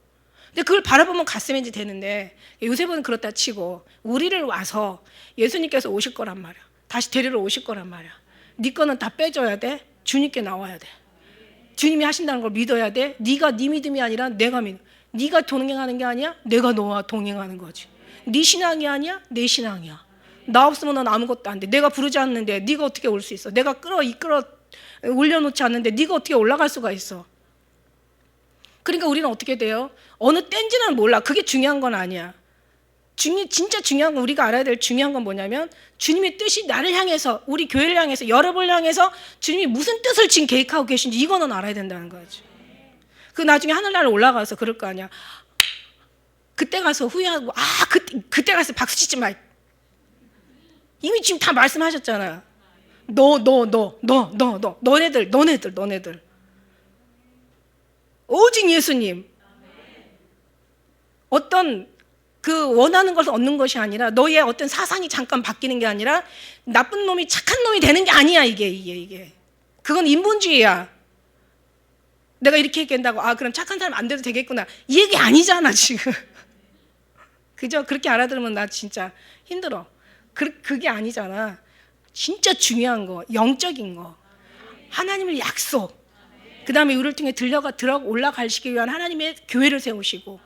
근데 그걸 바라보면 가슴이 이제 되는데, 요셉은 그렇다 치고 우리를 와서 예수님께서 오실 거란 말이야. 다시 데리러 오실 거란 말이야. 네 거는 다 빼줘야 돼. 주님께 나와야 돼. 주님이 하신다는 걸 믿어야 돼. 네가 네 믿음이 아니라 내가 믿어. 네가 동행하는 게 아니야. 내가 너와 동행하는 거지. 네 신앙이 아니야. 내 신앙이야. 나 없으면 넌 아무것도 안 돼. 내가 부르지 않는데 네가 어떻게 올 수 있어? 내가 이끌어 올려놓지 않는데 네가 어떻게 올라갈 수가 있어? 그러니까 우리는 어떻게 돼요? 어느 때인지는 몰라. 그게 중요한 건 아니야. 진짜 중요한 건, 우리가 알아야 될 중요한 건 뭐냐면 주님의 뜻이 나를 향해서, 우리 교회를 향해서, 여러분을 향해서 주님이 무슨 뜻을 지금 계획하고 계신지 이거는 알아야 된다는 거죠. 그 나중에 하늘나라 올라가서 그럴 거 아니야. 그때 가서 후회하고 그때 가서 박수 치지 마. 이미 지금 다 말씀하셨잖아. 너네들 오직 예수님. 어떤 그 원하는 것을 얻는 것이 아니라, 너의 어떤 사상이 잠깐 바뀌는 게 아니라 나쁜 놈이 착한 놈이 되는 게 아니야. 이게 그건 인본주의야. 내가 이렇게 얘기한다고 그럼 착한 사람 안 돼도 되겠구나, 이 얘기 아니잖아 지금. 그죠? 그렇게 알아들으면 나 진짜 힘들어. 그게 아니잖아. 진짜 중요한 거, 영적인 거, 하나님의 약속, 그 다음에 우리를 통해 들어 올라가시기 위한 하나님의 교회를 세우시고,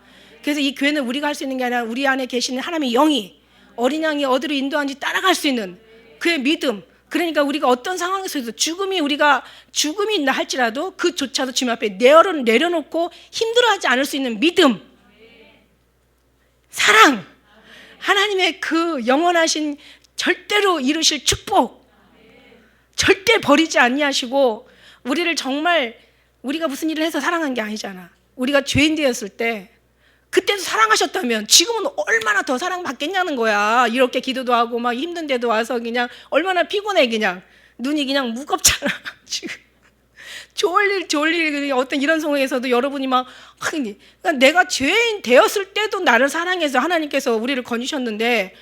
그래서 이 교회는 우리가 할 수 있는 게 아니라 우리 안에 계시는 하나님의 영이, 어린 양이 어디로 인도하는지 따라갈 수 있는 그의 믿음. 그러니까 우리가 어떤 상황에서도 죽음이 있나 할지라도 그조차도 주님 앞에 내려놓고 힘들어하지 않을 수 있는 믿음, 사랑, 하나님의 그 영원하신 절대로 이루실 축복, 절대 버리지 아니하시고, 우리를 정말, 우리가 무슨 일을 해서 사랑한 게 아니잖아. 우리가 죄인 되었을 때 그때도 사랑하셨다면 지금은 얼마나 더 사랑받겠냐는 거야. 이렇게 기도도 하고 막 힘든 데도 와서 그냥 얼마나 피곤해. 그냥 눈이 그냥 무겁잖아 지금. 좋을 일 어떤 이런 상황에서도 여러분이 막 그러니까 내가 죄인 되었을 때도 나를 사랑해서 하나님께서 우리를 건지셨는데,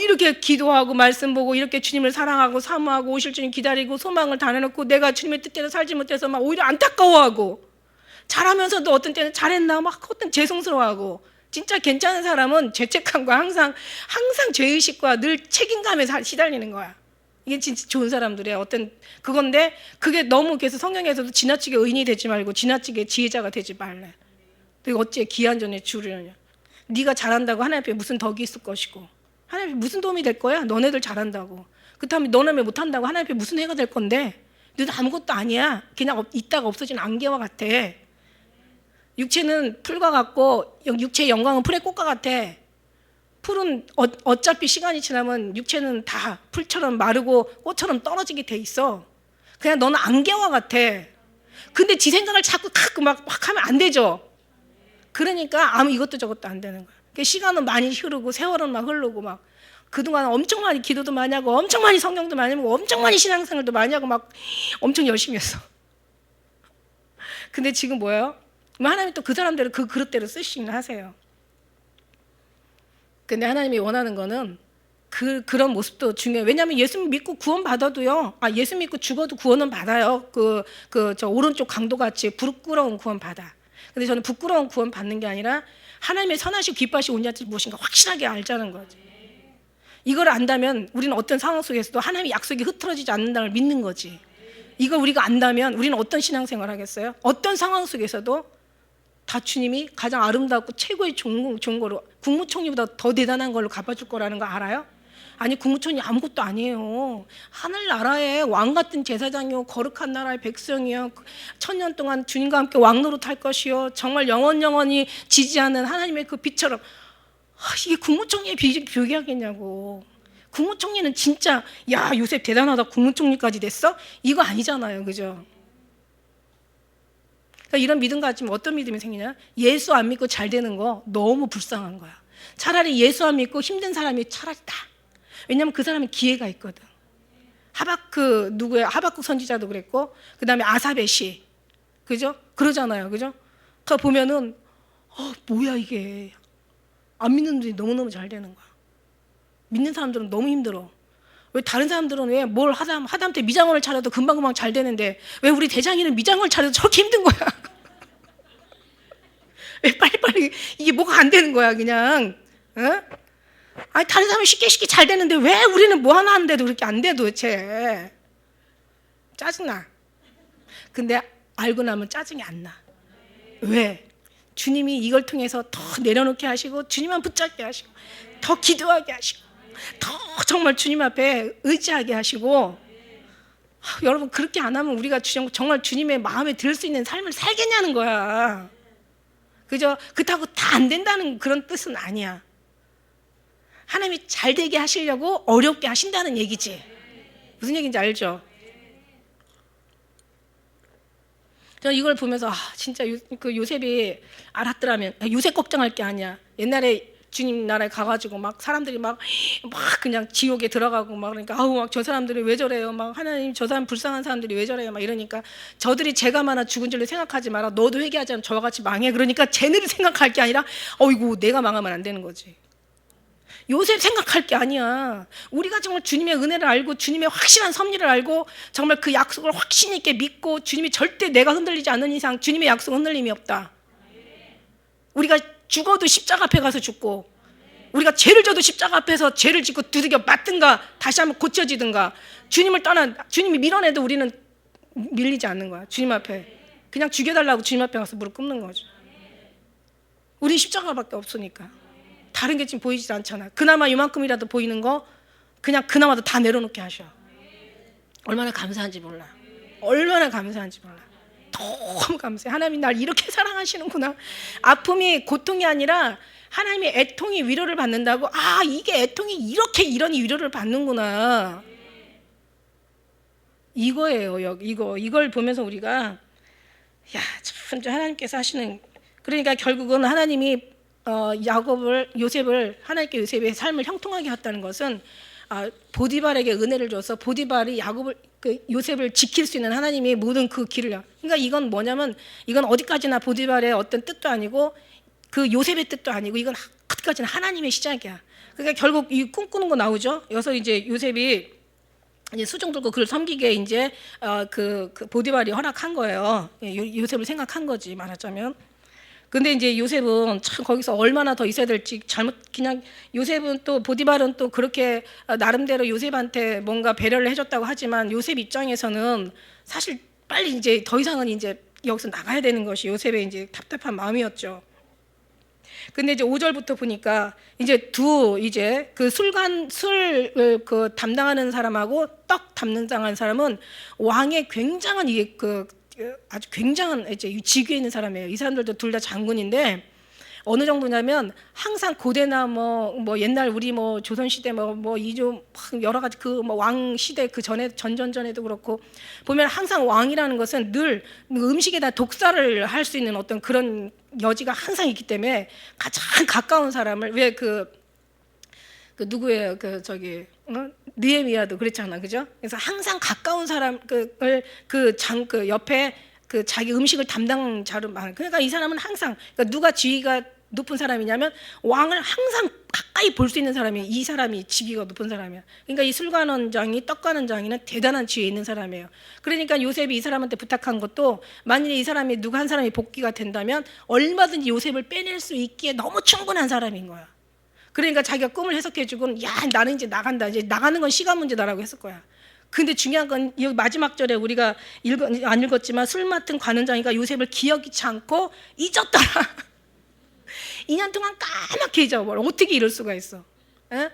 이렇게 기도하고 말씀 보고 이렇게 주님을 사랑하고 사모하고 오실 주님 기다리고 소망을 다 내놓고 내가 주님의 뜻대로 살지 못해서 막 오히려 안타까워하고, 잘하면서도 어떤 때는 잘했나 막 어떤 죄송스러워하고. 진짜 괜찮은 사람은 죄책감과 항상 죄의식과 늘 책임감에 시달리는 거야. 이게 진짜 좋은 사람들의 어떤 그건데, 그게 너무 그래서 성경에서도 지나치게 의인이 되지 말고 지나치게 지혜자가 되지 말래. 내가 어찌 기한 전에 주려냐. 네가 잘한다고 하나님 앞에 무슨 덕이 있을 것이고, 하나님 앞에 무슨 도움이 될 거야. 너네들 잘한다고. 그렇다면 너네 왜 못한다고 하나님 앞에 무슨 해가 될 건데. 너도 아무것도 아니야. 그냥 있다가 없어진 안개와 같아. 육체는 풀과 같고 육체의 영광은 풀의 꽃과 같아. 풀은 어차피 시간이 지나면 육체는 다 풀처럼 마르고 꽃처럼 떨어지게 돼 있어. 그냥 너는 안개와 같아. 근데 지 생각을 자꾸 막 하면 안 되죠. 그러니까 이것도 저것도 안 되는 거야. 시간은 많이 흐르고 세월은 막 흐르고 막 그동안 엄청 많이 기도도 많이 하고 엄청 많이 성경도 많이 보고 엄청 많이 신앙생활도 많이 하고 막 엄청 열심히 했어. 근데 지금 뭐예요? 하나님이 또 그 사람들을 그 그릇대로 쓰시긴 하세요. 근데 하나님이 원하는 거는 그런 모습도 중요해요. 왜냐하면 예수 믿고 구원 받아도요. 예수 믿고 죽어도 구원은 받아요. 저 오른쪽 강도같이 부끄러운 구원 받아. 근데 저는 부끄러운 구원 받는 게 아니라 하나님의 선하시고 기뻐하시고 온전한 무엇인가 확실하게 알자는 거지. 이걸 안다면 우리는 어떤 상황 속에서도 하나님의 약속이 흐트러지지 않는다는 걸 믿는 거지. 이걸 우리가 안다면 우리는 어떤 신앙생활 하겠어요? 어떤 상황 속에서도 다 주님이 가장 아름답고 최고의 좋은 거로, 국무총리보다 더 대단한 걸로 갚아줄 거라는 거 알아요? 아니, 국무총리 아무것도 아니에요. 하늘나라의 왕 같은 제사장이요, 거룩한 나라의 백성이요, 천년 동안 주님과 함께 왕노릇할 것이요, 정말 영원히 지지하는 하나님의 그 빛처럼. 이게 국무총리의 비교하겠냐고. 국무총리는 진짜 야 요셉 대단하다 국무총리까지 됐어? 이거 아니잖아요. 그죠? 그러니까 이런 믿음 가지면 어떤 믿음이 생기냐? 예수 안 믿고 잘 되는 거 너무 불쌍한 거야. 차라리 예수 안 믿고 힘든 사람이 차라리 다. 왜냐면 그 사람은 기회가 있거든. 하박국 선지자도 그랬고, 그 다음에 아사벳이, 그죠? 그러잖아요. 그죠? 그 보면은 뭐야 이게. 안 믿는 분들이 너무너무 잘 되는 거야. 믿는 사람들은 너무 힘들어. 왜 다른 사람들은 왜 뭘 하다못해 미장원을 차려도 금방금방 잘 되는데 왜 우리 대장이는 미장원을 차려도 저렇게 힘든 거야? 왜 빨리빨리 이게 뭐가 안 되는 거야 그냥. 아니 다른 사람은 쉽게 잘 되는데 왜 우리는 뭐 하나 하는데도 그렇게 안 돼 도대체. 짜증나. 근데 알고 나면 짜증이 안 나. 왜? 주님이 이걸 통해서 더 내려놓게 하시고 주님만 붙잡게 하시고 더 기도하게 하시고 더 정말 주님 앞에 의지하게 하시고. 여러분 그렇게 안 하면 우리가 정말 주님의 마음에 들 수 있는 삶을 살겠냐는 거야. 그죠? 그렇다고 다 안 된다는 그런 뜻은 아니야. 하나님이 잘 되게 하시려고 어렵게 하신다는 얘기지. 무슨 얘기인지 알죠? 저는 이걸 보면서 진짜 그 요셉이 알았더라면, 요셉 걱정할 게 아니야. 옛날에 주님 나라에 가가지고 막 사람들이 막 그냥 지옥에 들어가고 막 그러니까 막 저 사람들이 왜 저래요? 막 하나님 저 사람 불쌍한 사람들이 왜 저래요? 막 이러니까 저들이 죄가 많아 죽은 줄로 생각하지 마라. 너도 회개하지 않으면 저와 같이 망해. 그러니까 쟤네를 생각할 게 아니라 어이구 내가 망하면 안 되는 거지. 요셉 생각할 게 아니야. 우리가 정말 주님의 은혜를 알고 주님의 확실한 섭리를 알고 정말 그 약속을 확신 있게 믿고 주님이 절대 내가 흔들리지 않는 이상 주님의 약속은 흔들림이 없다. 우리가 죽어도 십자가 앞에 가서 죽고 우리가 죄를 져도 십자가 앞에서 죄를 짓고 두들겨 맞든가 다시 한번 고쳐지든가 주님이 밀어내도 우리는 밀리지 않는 거야. 주님 앞에 그냥 죽여달라고 주님 앞에 가서 무릎 꿇는 거죠. 우리 십자가밖에 없으니까 다른 게 지금 보이지 않잖아. 그나마 이만큼이라도 보이는 거 그냥 그나마도 다 내려놓게 하셔. 얼마나 감사한지 몰라. 얼마나 감사한지 몰라. 너무 감사해. 하나님이 날 이렇게 사랑하시는구나. 아픔이 고통이 아니라 하나님의 애통이 위로를 받는다고. 이게 애통이 이렇게 이러니 위로를 받는구나. 이거예요. 이걸 보면서 우리가 참 하나님께서 하시는. 그러니까 결국은 하나님이 하나님께 요셉의 삶을 형통하게 했다는 것은 보디발에게 은혜를 줘서 보디발이 요셉을 지킬 수 있는 하나님의 모든 그 길을. 그러니까 이건 뭐냐면 이건 어디까지나 보디발의 어떤 뜻도 아니고 그 요셉의 뜻도 아니고 이건 어디까지나 하나님의 시작이야. 그러니까 결국 이 꿈꾸는 거 나오죠. 여기서 이제 요셉이 이제 수종 들고 그를 섬기게 이제 그 보디발이 허락한 거예요. 요셉을 생각한 거지 말하자면. 근데 이제 요셉은 참 거기서 얼마나 더 있어야 될지 그냥 요셉은 또 보디발은 또 그렇게 나름대로 요셉한테 뭔가 배려를 해줬다고 하지만 요셉 입장에서는 사실 빨리 이제 더 이상은 이제 여기서 나가야 되는 것이 요셉의 이제 답답한 마음이었죠. 근데 이제 5절부터 보니까 이제 술을 담당하는 사람하고 떡 담당하는 사람은 왕의 굉장한 아주 굉장한 이제 직위에 있는 사람이에요. 이 사람들도 둘 다 장군인데 어느 정도냐면 항상 고대나 뭐 옛날 우리 뭐 조선 시대 뭐 이조 여러 가지 그 뭐 왕 시대 그 전에 전전전에도 그렇고 보면 항상 왕이라는 것은 늘 음식에다 독살을 할 수 있는 어떤 그런 여지가 항상 있기 때문에 가장 가까운 사람을 왜 그 누구예요? 느헤미야도 그랬잖아, 그죠? 그래서 항상 가까운 사람을 그 옆에 그 자기 음식을 담당자로 많은. 그러니까 이 사람은 항상 누가 지위가 높은 사람이냐면 왕을 항상 가까이 볼 수 있는 사람이 이 사람이 지위가 높은 사람이야. 그러니까 이 술관원장이 떡관원장이는 대단한 지위에 있는 사람이에요. 그러니까 요셉이 이 사람한테 부탁한 것도 만일에 이 사람이 누구 한 사람이 복귀가 된다면 얼마든지 요셉을 빼낼 수 있기에 너무 충분한 사람인 거야. 그러니까 자기가 꿈을 해석해주고 나는 이제 나간다. 이제 나가는 건 시간 문제다라고 했을 거야. 근데 중요한 건 여기 마지막 절에 우리가 안 읽었지만 술 맡은 관원장이가 요셉을 기억치 않고 잊었더라. 2년 동안 까맣게 잊어버려. 어떻게 이럴 수가 있어?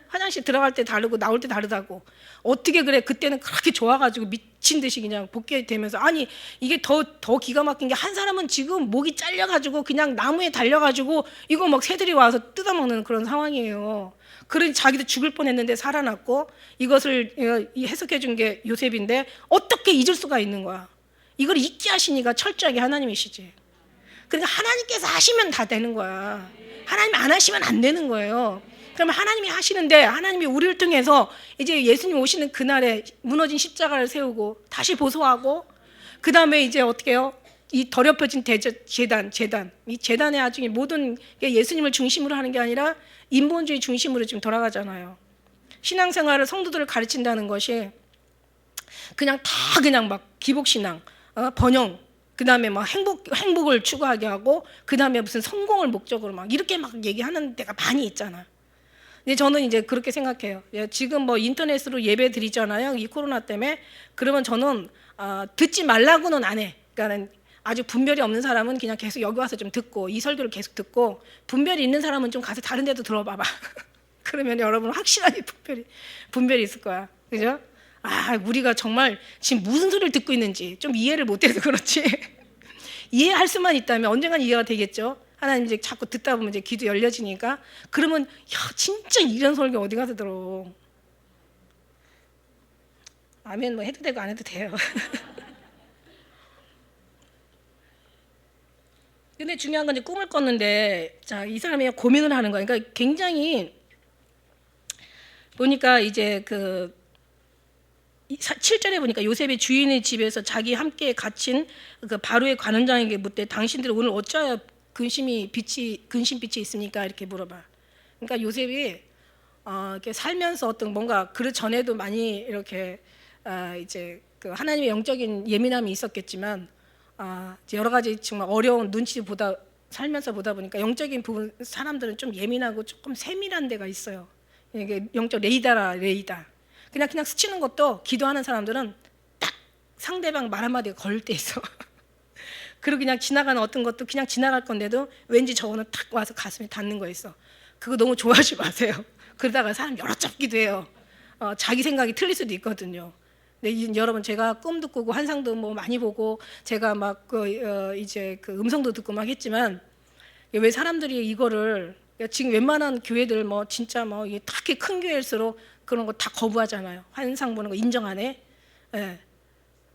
화장실 들어갈 때 다르고 나올 때 다르다고. 어떻게 그래? 그때는 그렇게 좋아가지고 미친 듯이 그냥 복귀되면서. 아니 이게 더 기가 막힌 게 한 사람은 지금 목이 잘려가지고 그냥 나무에 달려가지고 이거 막 새들이 와서 뜯어먹는 그런 상황이에요. 그러니 자기도 죽을 뻔했는데 살아났고 이것을 해석해 준 게 요셉인데 어떻게 잊을 수가 있는 거야? 이걸 잊게 하시니까 철저하게 하나님이시지. 그러니까 하나님께서 하시면 다 되는 거야. 하나님 안 하시면 안 되는 거예요. 그러면 하나님이 하시는데 하나님이 우리를 통해서 이제 예수님 오시는 그날에 무너진 십자가를 세우고 다시 보소하고 그 다음에 이제 어떻게 해요? 이 더럽혀진 재단 이 재단의 아주 모든 게 예수님을 중심으로 하는 게 아니라 인본주의 중심으로 지금 돌아가잖아요. 신앙생활을 성도들을 가르친다는 것이 그냥 다 그냥 막 기복신앙, 번영, 그 다음에 막 행복을 추구하게 하고 그 다음에 무슨 성공을 목적으로 막 이렇게 막 얘기하는 데가 많이 있잖아. 근데 저는 이제 그렇게 생각해요. 지금 뭐 인터넷으로 예배 드리잖아요. 이 코로나 때문에. 그러면 저는 듣지 말라고는 안 해. 그러니까 아주 분별이 없는 사람은 그냥 계속 여기 와서 좀 듣고 이 설교를 계속 듣고 분별이 있는 사람은 좀 가서 다른 데도 들어봐봐. 그러면 여러분 확실하게 분별이 있을 거야. 그죠? 우리가 정말 지금 무슨 소리를 듣고 있는지 좀 이해를 못해서 그렇지. 이해할 수만 있다면 언젠간 이해가 되겠죠. 하나님 이제 자꾸 듣다 보면 이제 귀도 열려지니까 그러면 야 진짜 이런 설교 어디 가서 들어. 아멘 뭐 해도 되고 안 해도 돼요. 근데 중요한 건 이제 꿈을 꿨는데 자, 이 사람이 고민을 하는 거야. 그러니까 굉장히 보니까 이제 그 7절에 보니까 요셉의 주인의 집에서 자기 함께 갇힌 그 바로의 관원장에게 묻되 당신들이 오늘 어찌하여 근심 빛이 있습니까? 이렇게 물어봐. 그러니까 요셉이 이렇게 살면서 어떤 뭔가 그 전에도 많이 이렇게 이제 그 하나님의 영적인 예민함이 있었겠지만 여러 가지 정말 어려운 눈치 살면서 보다 보니까 영적인 부분 사람들은 좀 예민하고 조금 세밀한 데가 있어요. 이게 영적 레이더라. 그냥 스치는 것도 기도하는 사람들은 딱 상대방 말 한마디가 걸릴 때 있어. 그리고 그냥 지나가는 어떤 것도 그냥 지나갈 건데도 왠지 저거는 탁 와서 가슴에 닿는 거 있어. 그거 너무 좋아하지 마세요. 그러다가 사람 열어 잡기도 해요. 자기 생각이 틀릴 수도 있거든요. 근데 여러분 제가 꿈도 꾸고 환상도 뭐 많이 보고 제가 막 이제 그 음성도 듣고 막 했지만 왜 사람들이 이거를 지금 웬만한 교회들 뭐 진짜 뭐 이게 딱히 큰 교회일수록 그런 거 다 거부하잖아요. 환상 보는 거 인정 안 해. 예.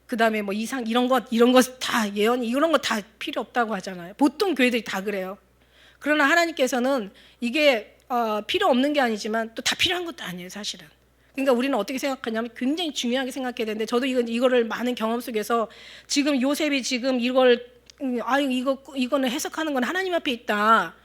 그다음에 뭐 이상 이런 것 다 예언 이런 거 다 필요 없다고 하잖아요. 보통 교회들이 다 그래요. 그러나 하나님께서는 이게 필요 없는 게 아니지만 또 다 필요한 것도 아니에요, 사실은. 그러니까 우리는 어떻게 생각하냐면 굉장히 중요하게 생각해야 되는데 저도 이거를 많은 경험 속에서 지금 요셉이 지금 이거는 해석하는 건 하나님 앞에 있다.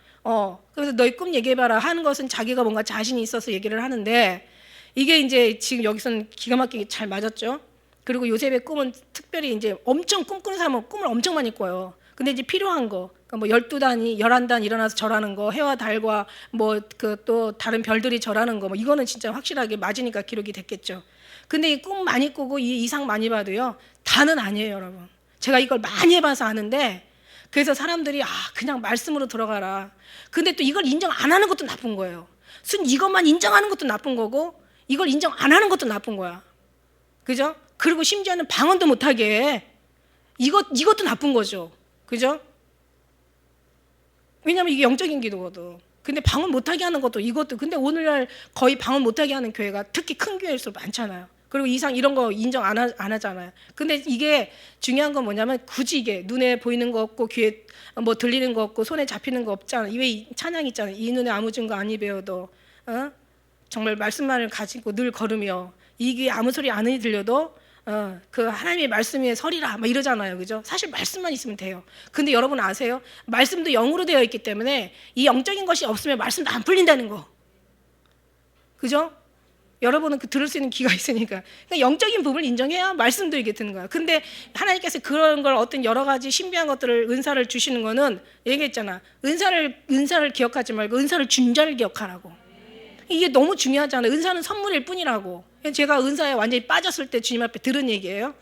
그래서 너희 꿈 얘기해봐라 하는 것은 자기가 뭔가 자신이 있어서 얘기를 하는데 이게 이제 지금 여기서는 기가 막히게 잘 맞았죠. 그리고 요셉의 꿈은 특별히 이제 엄청 꿈꾸는 사람은 꿈을 엄청 많이 꿔요. 근데 이제 필요한 거, 그러니까 뭐 12단이 11단 일어나서 절하는 거, 해와 달과 뭐 그 또 다른 별들이 절하는 거, 뭐 이거는 진짜 확실하게 맞으니까 기록이 됐겠죠. 근데 이 꿈 많이 꾸고 이 이상 많이 봐도요, 다는 아니에요, 여러분. 제가 이걸 많이 해봐서 아는데, 그래서 사람들이 그냥 말씀으로 들어가라. 근데 또 이걸 인정 안 하는 것도 나쁜 거예요. 순 이것만 인정하는 것도 나쁜 거고, 이걸 인정 안 하는 것도 나쁜 거야. 그죠? 그리고 심지어는 방언도 못하게 해. 이것도 나쁜 거죠. 그죠? 왜냐하면 이게 영적인 기도거든. 근데 방언 못하게 하는 것도 이것도. 근데 오늘날 거의 방언 못하게 하는 교회가 특히 큰 교회일수록 많잖아요. 그리고 이런 거 인정 안 하잖아요. 근데 이게 중요한 건 뭐냐면 굳이 이게 눈에 보이는 거 없고 귀에 뭐 들리는 거 없고 손에 잡히는 거 없잖아. 왜 찬양 있잖아요. 이 눈에 아무 증거 아니 배워도 정말 말씀만을 가지고 늘 걸으며 이 귀에 아무 소리 안 들려도 그 하나님의 말씀에 서리라 막 이러잖아요. 그죠? 사실 말씀만 있으면 돼요. 근데 여러분 아세요? 말씀도 영으로 되어 있기 때문에 이 영적인 것이 없으면 말씀도 안 풀린다는 거. 그죠? 여러분은 들을 수 있는 귀가 있으니까. 그러니까 영적인 부분을 인정해야 말씀도 이게 듣는 거야. 근데 하나님께서 그런 걸 어떤 여러 가지 신비한 것들을 은사를 주시는 거는 얘기했잖아. 은사를 기억하지 말고 은사를 준 자를 기억하라고. 이게 너무 중요하잖아요. 은사는 선물일 뿐이라고. 제가 은사에 완전히 빠졌을 때 주님 앞에 들은 얘기예요.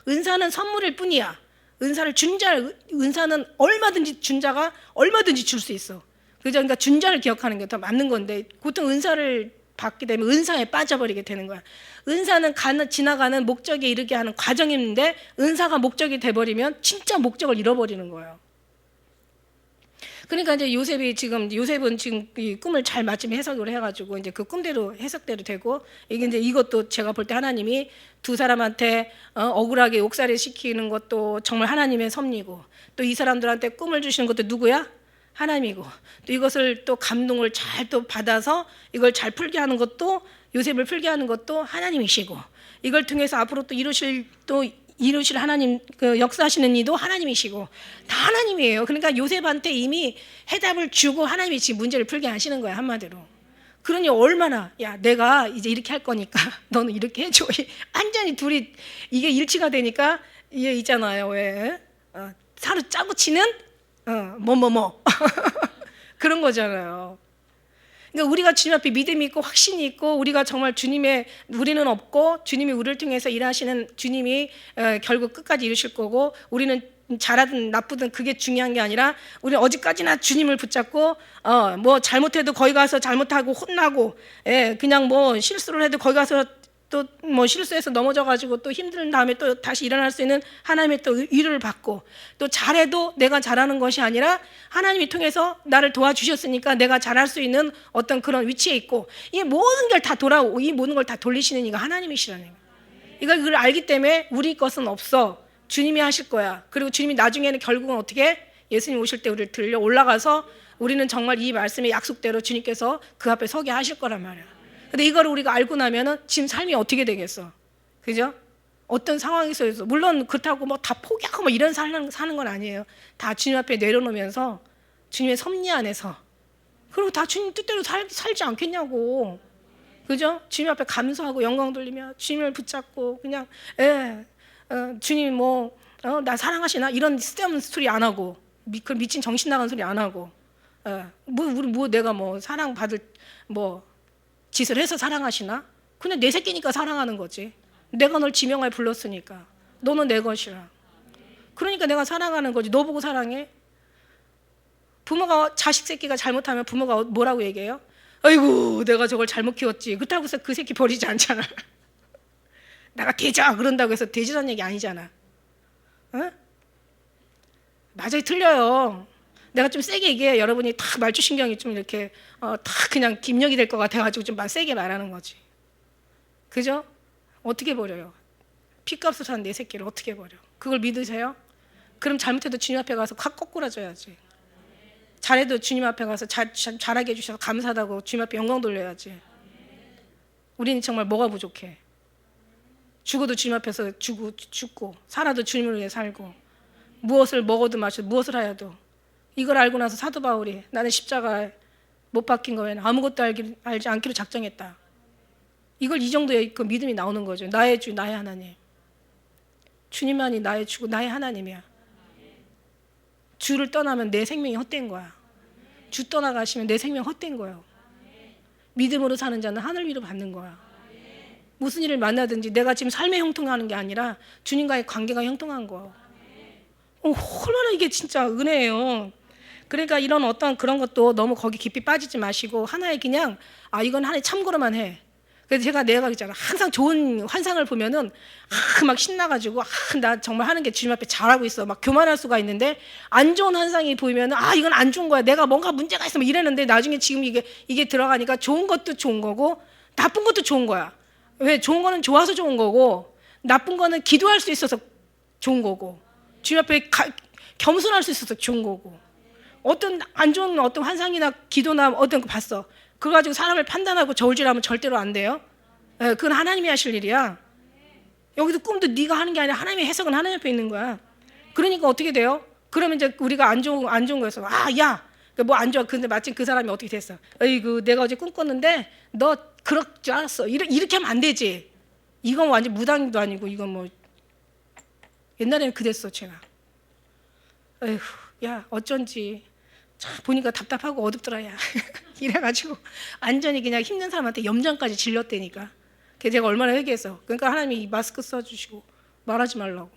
은사는 선물일 뿐이야. 은사는 얼마든지 준 자가 얼마든지 줄 수 있어. 그러니까 준 자를 기억하는 게 더 맞는 건데 보통 은사를 받게 되면 은사에 빠져버리게 되는 거야. 은사는 지나가는 목적에 이르게 하는 과정인데 은사가 목적이 돼버리면 진짜 목적을 잃어버리는 거예요. 그러니까 이제 요셉은 지금 이 꿈을 잘 마침 해석을 해가지고 이제 그 꿈대로 해석대로 되고 이게 이제 이것도 제가 볼 때 하나님이 두 사람한테 억울하게 옥살이 시키는 것도 정말 하나님의 섭리고 또 이 사람들한테 꿈을 주시는 것도 누구야? 하나님이고 또 이것을 또 감동을 잘 또 받아서 이걸 잘 풀게 하는 것도 요셉을 풀게 하는 것도 하나님이시고 이걸 통해서 앞으로 또 이루실 하나님 그 역사하시는 이도 하나님이시고 다 하나님이에요. 그러니까 요셉한테 이미 해답을 주고 하나님이 지금 문제를 풀게 하시는 거야 한마디로. 그러니 얼마나 내가 이제 이렇게 할 거니까 너는 이렇게 해줘. 완전히 둘이 이게 일치가 되니까 이게 있잖아요. 왜 서로 짜고 치는 그런 거잖아요. 그러니까 우리가 주님 앞에 믿음이 있고 확신이 있고 우리가 정말 우리는 없고 주님이 우리를 통해서 일하시는 주님이 결국 끝까지 이루실 거고 우리는 잘하든 나쁘든 그게 중요한 게 아니라 우리는 어디까지나 주님을 붙잡고 뭐 잘못해도 거기 가서 잘못하고 혼나고 그냥 뭐 실수를 해도 거기 가서 또 뭐 실수해서 넘어져가지고 또 힘든 다음에 또 다시 일어날 수 있는 하나님의 또 위로를 받고, 또 잘해도 내가 잘하는 것이 아니라 하나님이 통해서 나를 도와주셨으니까 내가 잘할 수 있는 어떤 그런 위치에 있고, 이 모든 걸 다 돌아오고 이 모든 걸 다 돌리시는 이가 하나님이시라는 거예요. 이걸 알기 때문에 우리 것은 없어, 주님이 하실 거야. 그리고 주님이 나중에는 결국은 어떻게, 예수님 오실 때 우리를 들려 올라가서 우리는 정말 이 말씀의 약속대로 주님께서 그 앞에 서게 하실 거란 말이야. 근데 이걸 우리가 알고 나면은 지금 삶이 어떻게 되겠어? 그죠? 어떤 상황에서, 물론 그렇다고 뭐 다 포기하고 뭐 이런 사는 건 아니에요. 다 주님 앞에 내려놓으면서 주님의 섭리 안에서, 그리고 다 주님 뜻대로 살지 않겠냐고. 그죠? 주님 앞에 감사하고 영광 돌리며 주님을 붙잡고 그냥 주님 나 사랑하시나? 이런 쓸데없는 소리 안 하고, 그 미친 정신 나간 소리 안 하고, 내가 사랑받을 짓을 해서 사랑하시나? 그냥 내 새끼니까 사랑하는 거지. 내가 널 지명하에 불렀으니까 너는 내 것이라. 그러니까 내가 사랑하는 거지. 너 보고 사랑해? 부모가 자식 새끼가 잘못하면 부모가 뭐라고 얘기해요? 아이고 내가 저걸 잘못 키웠지. 그렇다고 해서 그 새끼 버리지 않잖아. 내가 되자 그런다고 해서 되지라는 얘기 아니잖아. 어? 맞아요, 틀려요. 내가 좀 세게 얘기해. 여러분이 다 말주신경이 좀 이렇게 다 그냥 김력이 될 것 같아가지고 좀 세게 말하는 거지. 그죠? 어떻게 버려요? 피값을 산 내 새끼를 어떻게 버려? 그걸 믿으세요? 그럼 잘못해도 주님 앞에 가서 확 거꾸라져야지. 잘해도 주님 앞에 가서 잘하게 해주셔서 감사하다고 주님 앞에 영광 돌려야지. 우리는 정말 뭐가 부족해? 죽어도 주님 앞에서 죽고 살아도 주님을 위해 살고, 무엇을 먹어도 마셔도 무엇을 하여도. 이걸 알고 나서 사도 바울이 나는 십자가에 못 박힌 거 외에는 아무것도 알지 않기로 작정했다. 이걸 이 정도의 그 믿음이 나오는 거죠. 나의 주, 나의 하나님. 주님만이 나의 주고 나의 하나님이야. 주를 떠나면 내 생명이 헛된 거야. 주 떠나가시면 내 생명 헛된 거예요. 믿음으로 사는 자는 하늘 위로 받는 거야. 무슨 일을 만나든지 내가 지금 삶의 형통하는 게 아니라 주님과의 관계가 형통한 거야. 얼마나 이게 진짜 은혜예요. 그러니까 이런 어떤 그런 것도 너무 거기 깊이 빠지지 마시고 하나의 그냥 이건 하나의 참고로만 해. 그래서 내가 있잖아, 항상 좋은 환상을 보면은 막 신나가지고 나 정말 하는 게 주님 앞에 잘하고 있어 막 교만할 수가 있는데, 안 좋은 환상이 보이면은 이건 안 좋은 거야, 내가 뭔가 문제가 있어 막 이랬는데, 나중에 지금 이게 들어가니까 좋은 것도 좋은 거고 나쁜 것도 좋은 거야. 왜? 좋은 거는 좋아서 좋은 거고 나쁜 거는 기도할 수 있어서 좋은 거고 주님 앞에 겸손할 수 있어서 좋은 거고. 어떤 안 좋은 어떤 환상이나 기도나 어떤 거 봤어, 그거 가지고 사람을 판단하고 저울질하면 절대로 안 돼요. 그건 하나님이 하실 일이야. 여기도 꿈도 네가 하는 게 아니라 하나님의 해석은 하나님 옆에 있는 거야. 그러니까 어떻게 돼요? 그러면 이제 우리가 안 좋은 거여서 야 뭐 안 좋아. 근데 마침 그 사람이 어떻게 됐어? 어이구 내가 어제 꿈 꿨는데 너 그럴 줄 알았어. 이렇게 하면 안 되지. 이건 완전 무당도 아니고 이건 뭐 옛날에는 그랬어 제가. 어휴 야 어쩐지 보니까 답답하고 어둡더라 야. 이래가지고 완전히 그냥 힘든 사람한테 염장까지 질렀다니까. 그래서 제가 얼마나 회개했어. 그러니까 하나님이 마스크 써주시고 말하지 말라고.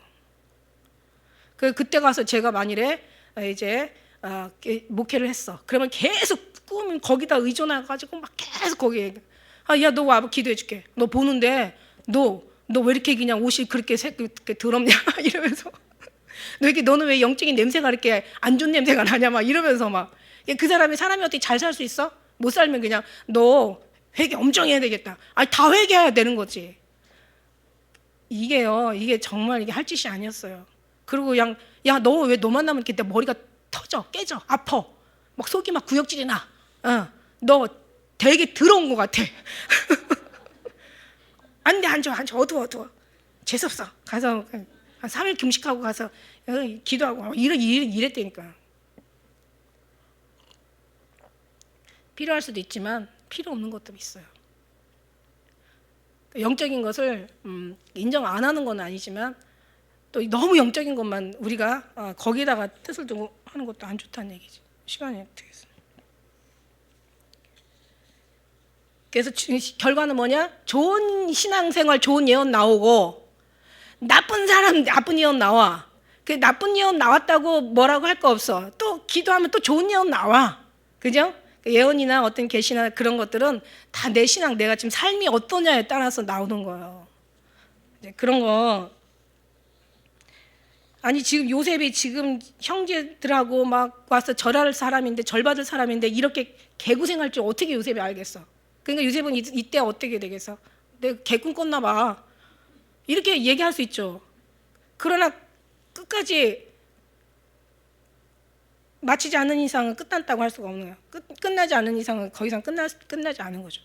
그때 가서 제가 만일에 이제 목회를 했어. 그러면 계속 꿈 거기다 의존해가지고 막 계속 거기에 야 너 와봐 기도해줄게. 너 보는데 너 왜 이렇게 그냥 옷이 그렇게 더럽냐 이러면서 너는 왜 영적인 냄새가 이렇게 안 좋은 냄새가 나냐 막 이러면서 막. 그 사람이 어떻게 잘 살 수 있어? 못 살면 그냥 너 회개 엄청 해야 되겠다. 다 회개해야 되는 거지. 이게 정말 이게 할 짓이 아니었어요. 그리고 그냥 야 너 왜 너 만나면 이렇게 내 머리가 터져 깨져 아파 막 속이 막 구역질이 나. 너 되게 더러운 것 같아. 안 돼 앉아 어두워 재수없어. 가서 한 3일 금식하고 가서 기도하고 이랬다니까. 필요할 수도 있지만 필요 없는 것도 있어요. 영적인 것을 인정 안 하는 건 아니지만 또 너무 영적인 것만 우리가 거기에다가 뜻을 두고 하는 것도 안 좋다는 얘기지. 시간이 되겠습니다. 그래서 결과는 뭐냐? 좋은 신앙생활, 좋은 예언 나오고 나쁜 사람, 나쁜 예언 나와. 그 나쁜 예언 나왔다고 뭐라고 할 거 없어. 또 기도하면 또 좋은 예언 나와. 그죠? 예언이나 어떤 계시나 그런 것들은 다 내 신앙, 내가 지금 삶이 어떠냐에 따라서 나오는 거예요. 이제 그런 거. 아니 지금 요셉이 지금 형제들하고 막 와서 절할 사람인데, 절받을 사람인데 이렇게 개고생할 줄 어떻게 요셉이 알겠어? 그러니까 요셉은 이때 어떻게 되겠어? 내가 개꿈 꿨나 봐, 이렇게 얘기할 수 있죠. 그러나 끝까지 마치지 않는 이상은 끝났다고 할 수가 없는 거예요. 끝나지 않는 이상은 더 이상 끝나지 않은 거죠.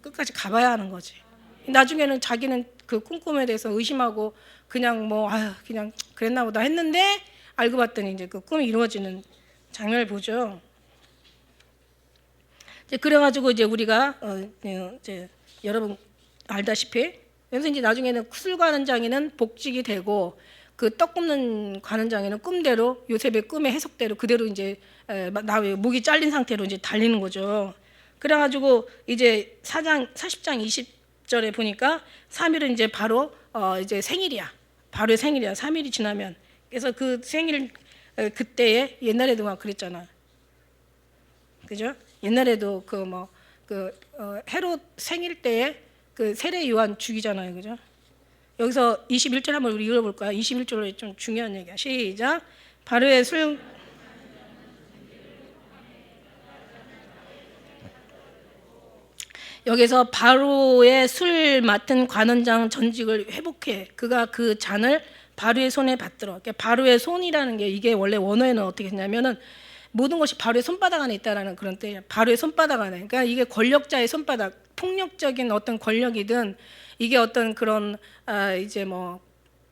끝까지 가봐야 하는 거지. 나중에는 자기는 그 꿈꿈에 대해서 의심하고 그냥 뭐 아유 그냥 그랬나 보다 했는데, 알고 봤더니 이제 그 꿈이 이루어지는 장면을 보죠. 이제 그래가지고 이제 우리가 이제 여러분 알다시피, 그래서 이제 나중에는 술 관원장이는 복직이 되고, 그 떡 굽는 관원장이는 꿈대로, 요셉의 꿈의 해석대로 그대로 이제 목이 잘린 상태로 이제 달리는 거죠. 그래가지고 이제 40장 20절에 보니까 3일은 이제 바로 이제 생일이야. 바로의 생일이야. 3일이 지나면. 그래서 그 생일 그때에, 옛날에도 막 그랬잖아. 그죠? 옛날에도 헤롯 생일 때에 그 세례 요한 죽이잖아요. 그죠? 여기서 21절 한번 우리 읽어볼까요? 21절로 좀 중요한 얘기야. 시작. 바로의 술 여기서 바로의 술 맡은 관원장 전직을 회복해. 그가 그 잔을 바로의 손에 받들어. 그러니까 바로의 손이라는 게, 이게 원래 원어에는 어떻게 했냐면은 모든 것이 바로의 손바닥 안에 있다라는 그런 뜻이에요. 바로의 손바닥 안에. 그러니까 이게 권력자의 손바닥, 폭력적인 어떤 권력이든, 이게 어떤 그런 이제 뭐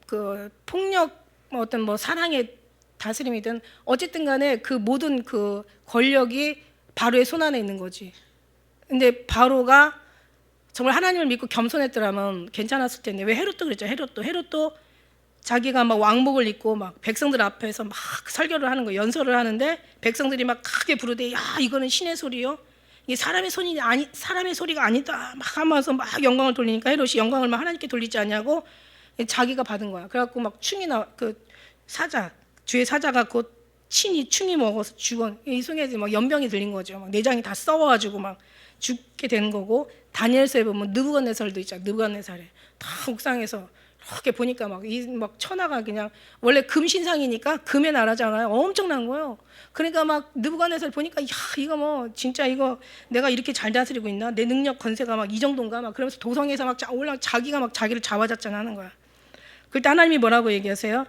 그 폭력, 어떤 뭐 사랑의 다스림이든, 어쨌든 간에 그 모든 그 권력이 바로의 손 안에 있는 거지. 근데 바로가 정말 하나님을 믿고 겸손했더라면 괜찮았을 텐데, 왜 헤롯도 그랬죠. 헤롯도 자기가 막 왕복을 입고 막 백성들 앞에서 막 설교를 하는 거, 연설을 하는데 백성들이 막 크게 부르되, 야 이거는 신의 소리요, 이게 사람의 소리가 아니다 막 하면서 막 영광을 돌리니까, 헤롯이 영광을 막 하나님께 돌리지 않냐고 자기가 받은 거야. 그래갖고 막 주의 사자가 곧 충이 먹어서 죽어. 이 속에서 막 연병이 들린 거죠. 막 내장이 다 썩어가지고 막 죽게 되는 거고, 다니엘서에 보면 느부갓네살도 있잖아. 느부갓네살에 다 옥상에서 이렇게 보니까 막 천하가 그냥, 원래 금 신상이니까 금의 나라잖아요. 엄청난 거예요. 그러니까 막 느부갓네살 보니까, 야 이거 뭐 진짜 이거 내가 이렇게 잘 다스리고 있나? 내 능력 권세가 막 이 정도인가? 막 그러면서 도성에서 막 자기가 막 자기를 자화자찬하는 거야. 그때 하나님이 뭐라고 얘기하세요?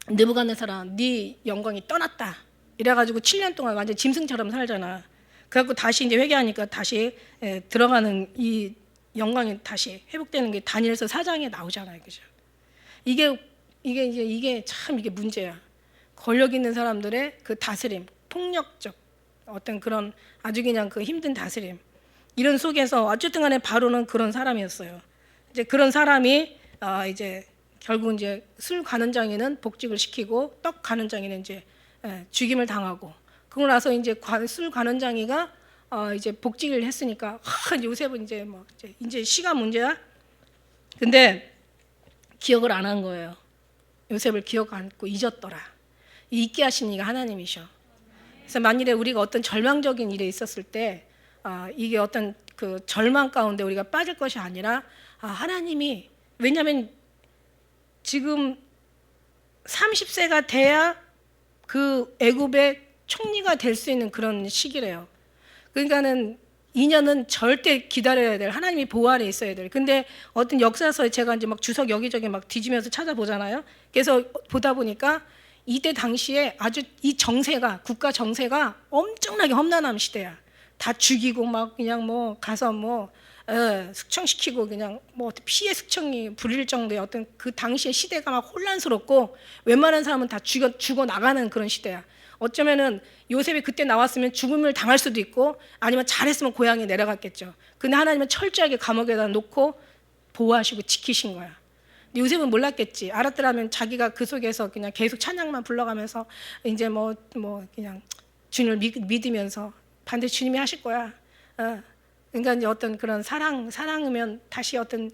느부갓네살아, 네 영광이 떠났다. 이래가지고 7년 동안 완전 짐승처럼 살잖아. 그래갖고 다시 이제 회개하니까 다시 들어가는 이 영광이 다시 회복되는 게 다니엘서 4장에 나오잖아요. 그죠? 이게 참 이게 문제야. 권력 있는 사람들의 그 다스림, 폭력적 어떤 그런 아주 그냥 그 힘든 다스림, 이런 속에서 어쨌든 간에 바로는 그런 사람이었어요. 이제 그런 사람이 이제 결국 이제 술 관원장에는 복직을 시키고, 떡 관원장에는 이제 죽임을 당하고, 그러고 나서 이제 술 관원장이가 이제 복직을 했으니까, 요셉은 이제 뭐 이제 시간 문제야. 근데 기억을 안 한 거예요. 요셉을 기억 않고 잊었더라. 잊게 하신 이가 하나님이셔. 그래서 만일에 우리가 어떤 절망적인 일에 있었을 때, 이게 어떤 그 절망 가운데 우리가 빠질 것이 아니라, 하나님이, 왜냐하면 지금 30세가 돼야 그 애굽의 총리가 될 수 있는 그런 시기래요. 그러니까는 2년은 절대 기다려야 될, 하나님이 보호 아래 있어야 될. 근데 어떤 역사서에 제가 이제 막 주석 여기저기 막 뒤지면서 찾아보잖아요. 그래서 보다 보니까 이때 당시에 아주 이 정세가, 국가 정세가 엄청나게 험난한 시대야. 다 죽이고 막 그냥 뭐 가서 뭐 숙청시키고, 그냥 뭐 피해 숙청이 부릴 정도의 어떤 그 당시의 시대가 막 혼란스럽고, 웬만한 사람은 다 죽어 나가는 그런 시대야. 어쩌면은 요셉이 그때 나왔으면 죽음을 당할 수도 있고, 아니면 잘했으면 고향에 내려갔겠죠. 근데 하나님은 철저하게 감옥에다 놓고 보호하시고 지키신 거야. 근데 요셉은 몰랐겠지. 알았더라면 자기가 그 속에서 그냥 계속 찬양만 불러가면서 이제 뭐 그냥 주님을 믿으면서 반드시 주님이 하실 거야. 그러니까 이제 어떤 그런 사랑이면 다시 어떤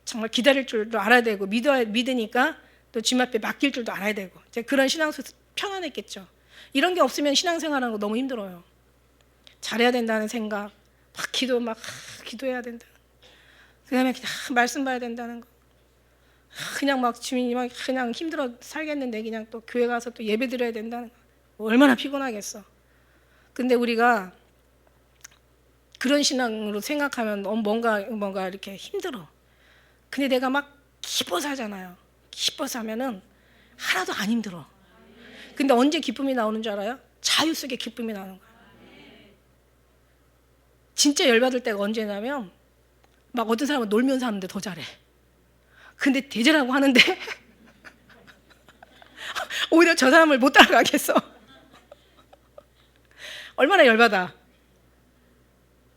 정말 기다릴 줄도 알아야 되고, 믿으니까 또 주님 앞에 맡길 줄도 알아야 되고, 이제 그런 신앙 속에서 평안했겠죠. 이런 게 없으면 신앙생활하는 거 너무 힘들어요. 잘해야 된다는 생각, 막 기도해야 된다. 그다음에 그냥 말씀 봐야 된다는 거. 그냥 막 주민이 막 그냥 힘들어 살겠는데 그냥 또 교회 가서 또 예배 드려야 된다는 거. 얼마나 피곤하겠어. 근데 우리가 그런 신앙으로 생각하면 뭔가 이렇게 힘들어. 근데 내가 막 기뻐서 하잖아요. 기뻐서 하면은 하나도 안 힘들어. 근데 언제 기쁨이 나오는 줄 알아요? 자유 속에 기쁨이 나오는 거예요. 진짜 열받을 때가 언제냐면 막 어떤 사람은 놀면서 하는데 더 잘해. 근데 대절하고 하는데 오히려 저 사람을 못 따라가겠어. 얼마나 열받아.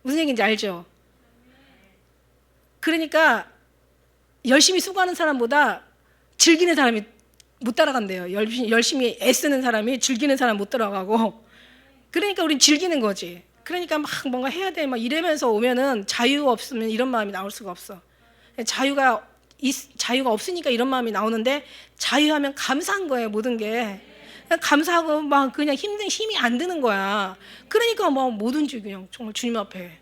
무슨 얘기인지 알죠? 그러니까 열심히 수고하는 사람보다 즐기는 사람이 못 따라간대요. 열심히 애쓰는 사람이 즐기는 사람 못 따라가고. 그러니까 우린 즐기는 거지. 그러니까 막 뭔가 해야 돼 막 이러면서 오면은 자유가 없으면 이런 마음이 나올 수가 없어. 자유가 없으니까 이런 마음이 나오는데 자유하면 감사한 거예요. 모든 게 그냥 감사하고 막 그냥 힘이 안 드는 거야. 그러니까 뭐 뭐든지 그냥 정말 주님 앞에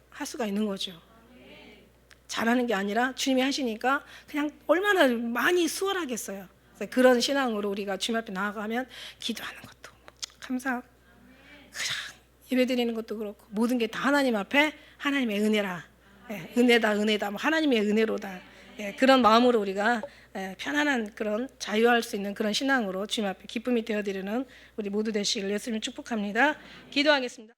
할 수가 있는 거죠. 잘하는 게 아니라 주님이 하시니까 그냥 얼마나 많이 수월하겠어요. 그런 신앙으로 우리가 주님 앞에 나아가면 기도하는 것도 감사하고 그냥 예배드리는 것도 그렇고 모든 게 다 하나님 앞에 하나님의 은혜라. 은혜다 하나님의 은혜로다. 그런 마음으로 우리가 편안한 그런 자유할 수 있는 그런 신앙으로 주님 앞에 기쁨이 되어드리는 우리 모두 되시길 예수님 축복합니다. 기도하겠습니다.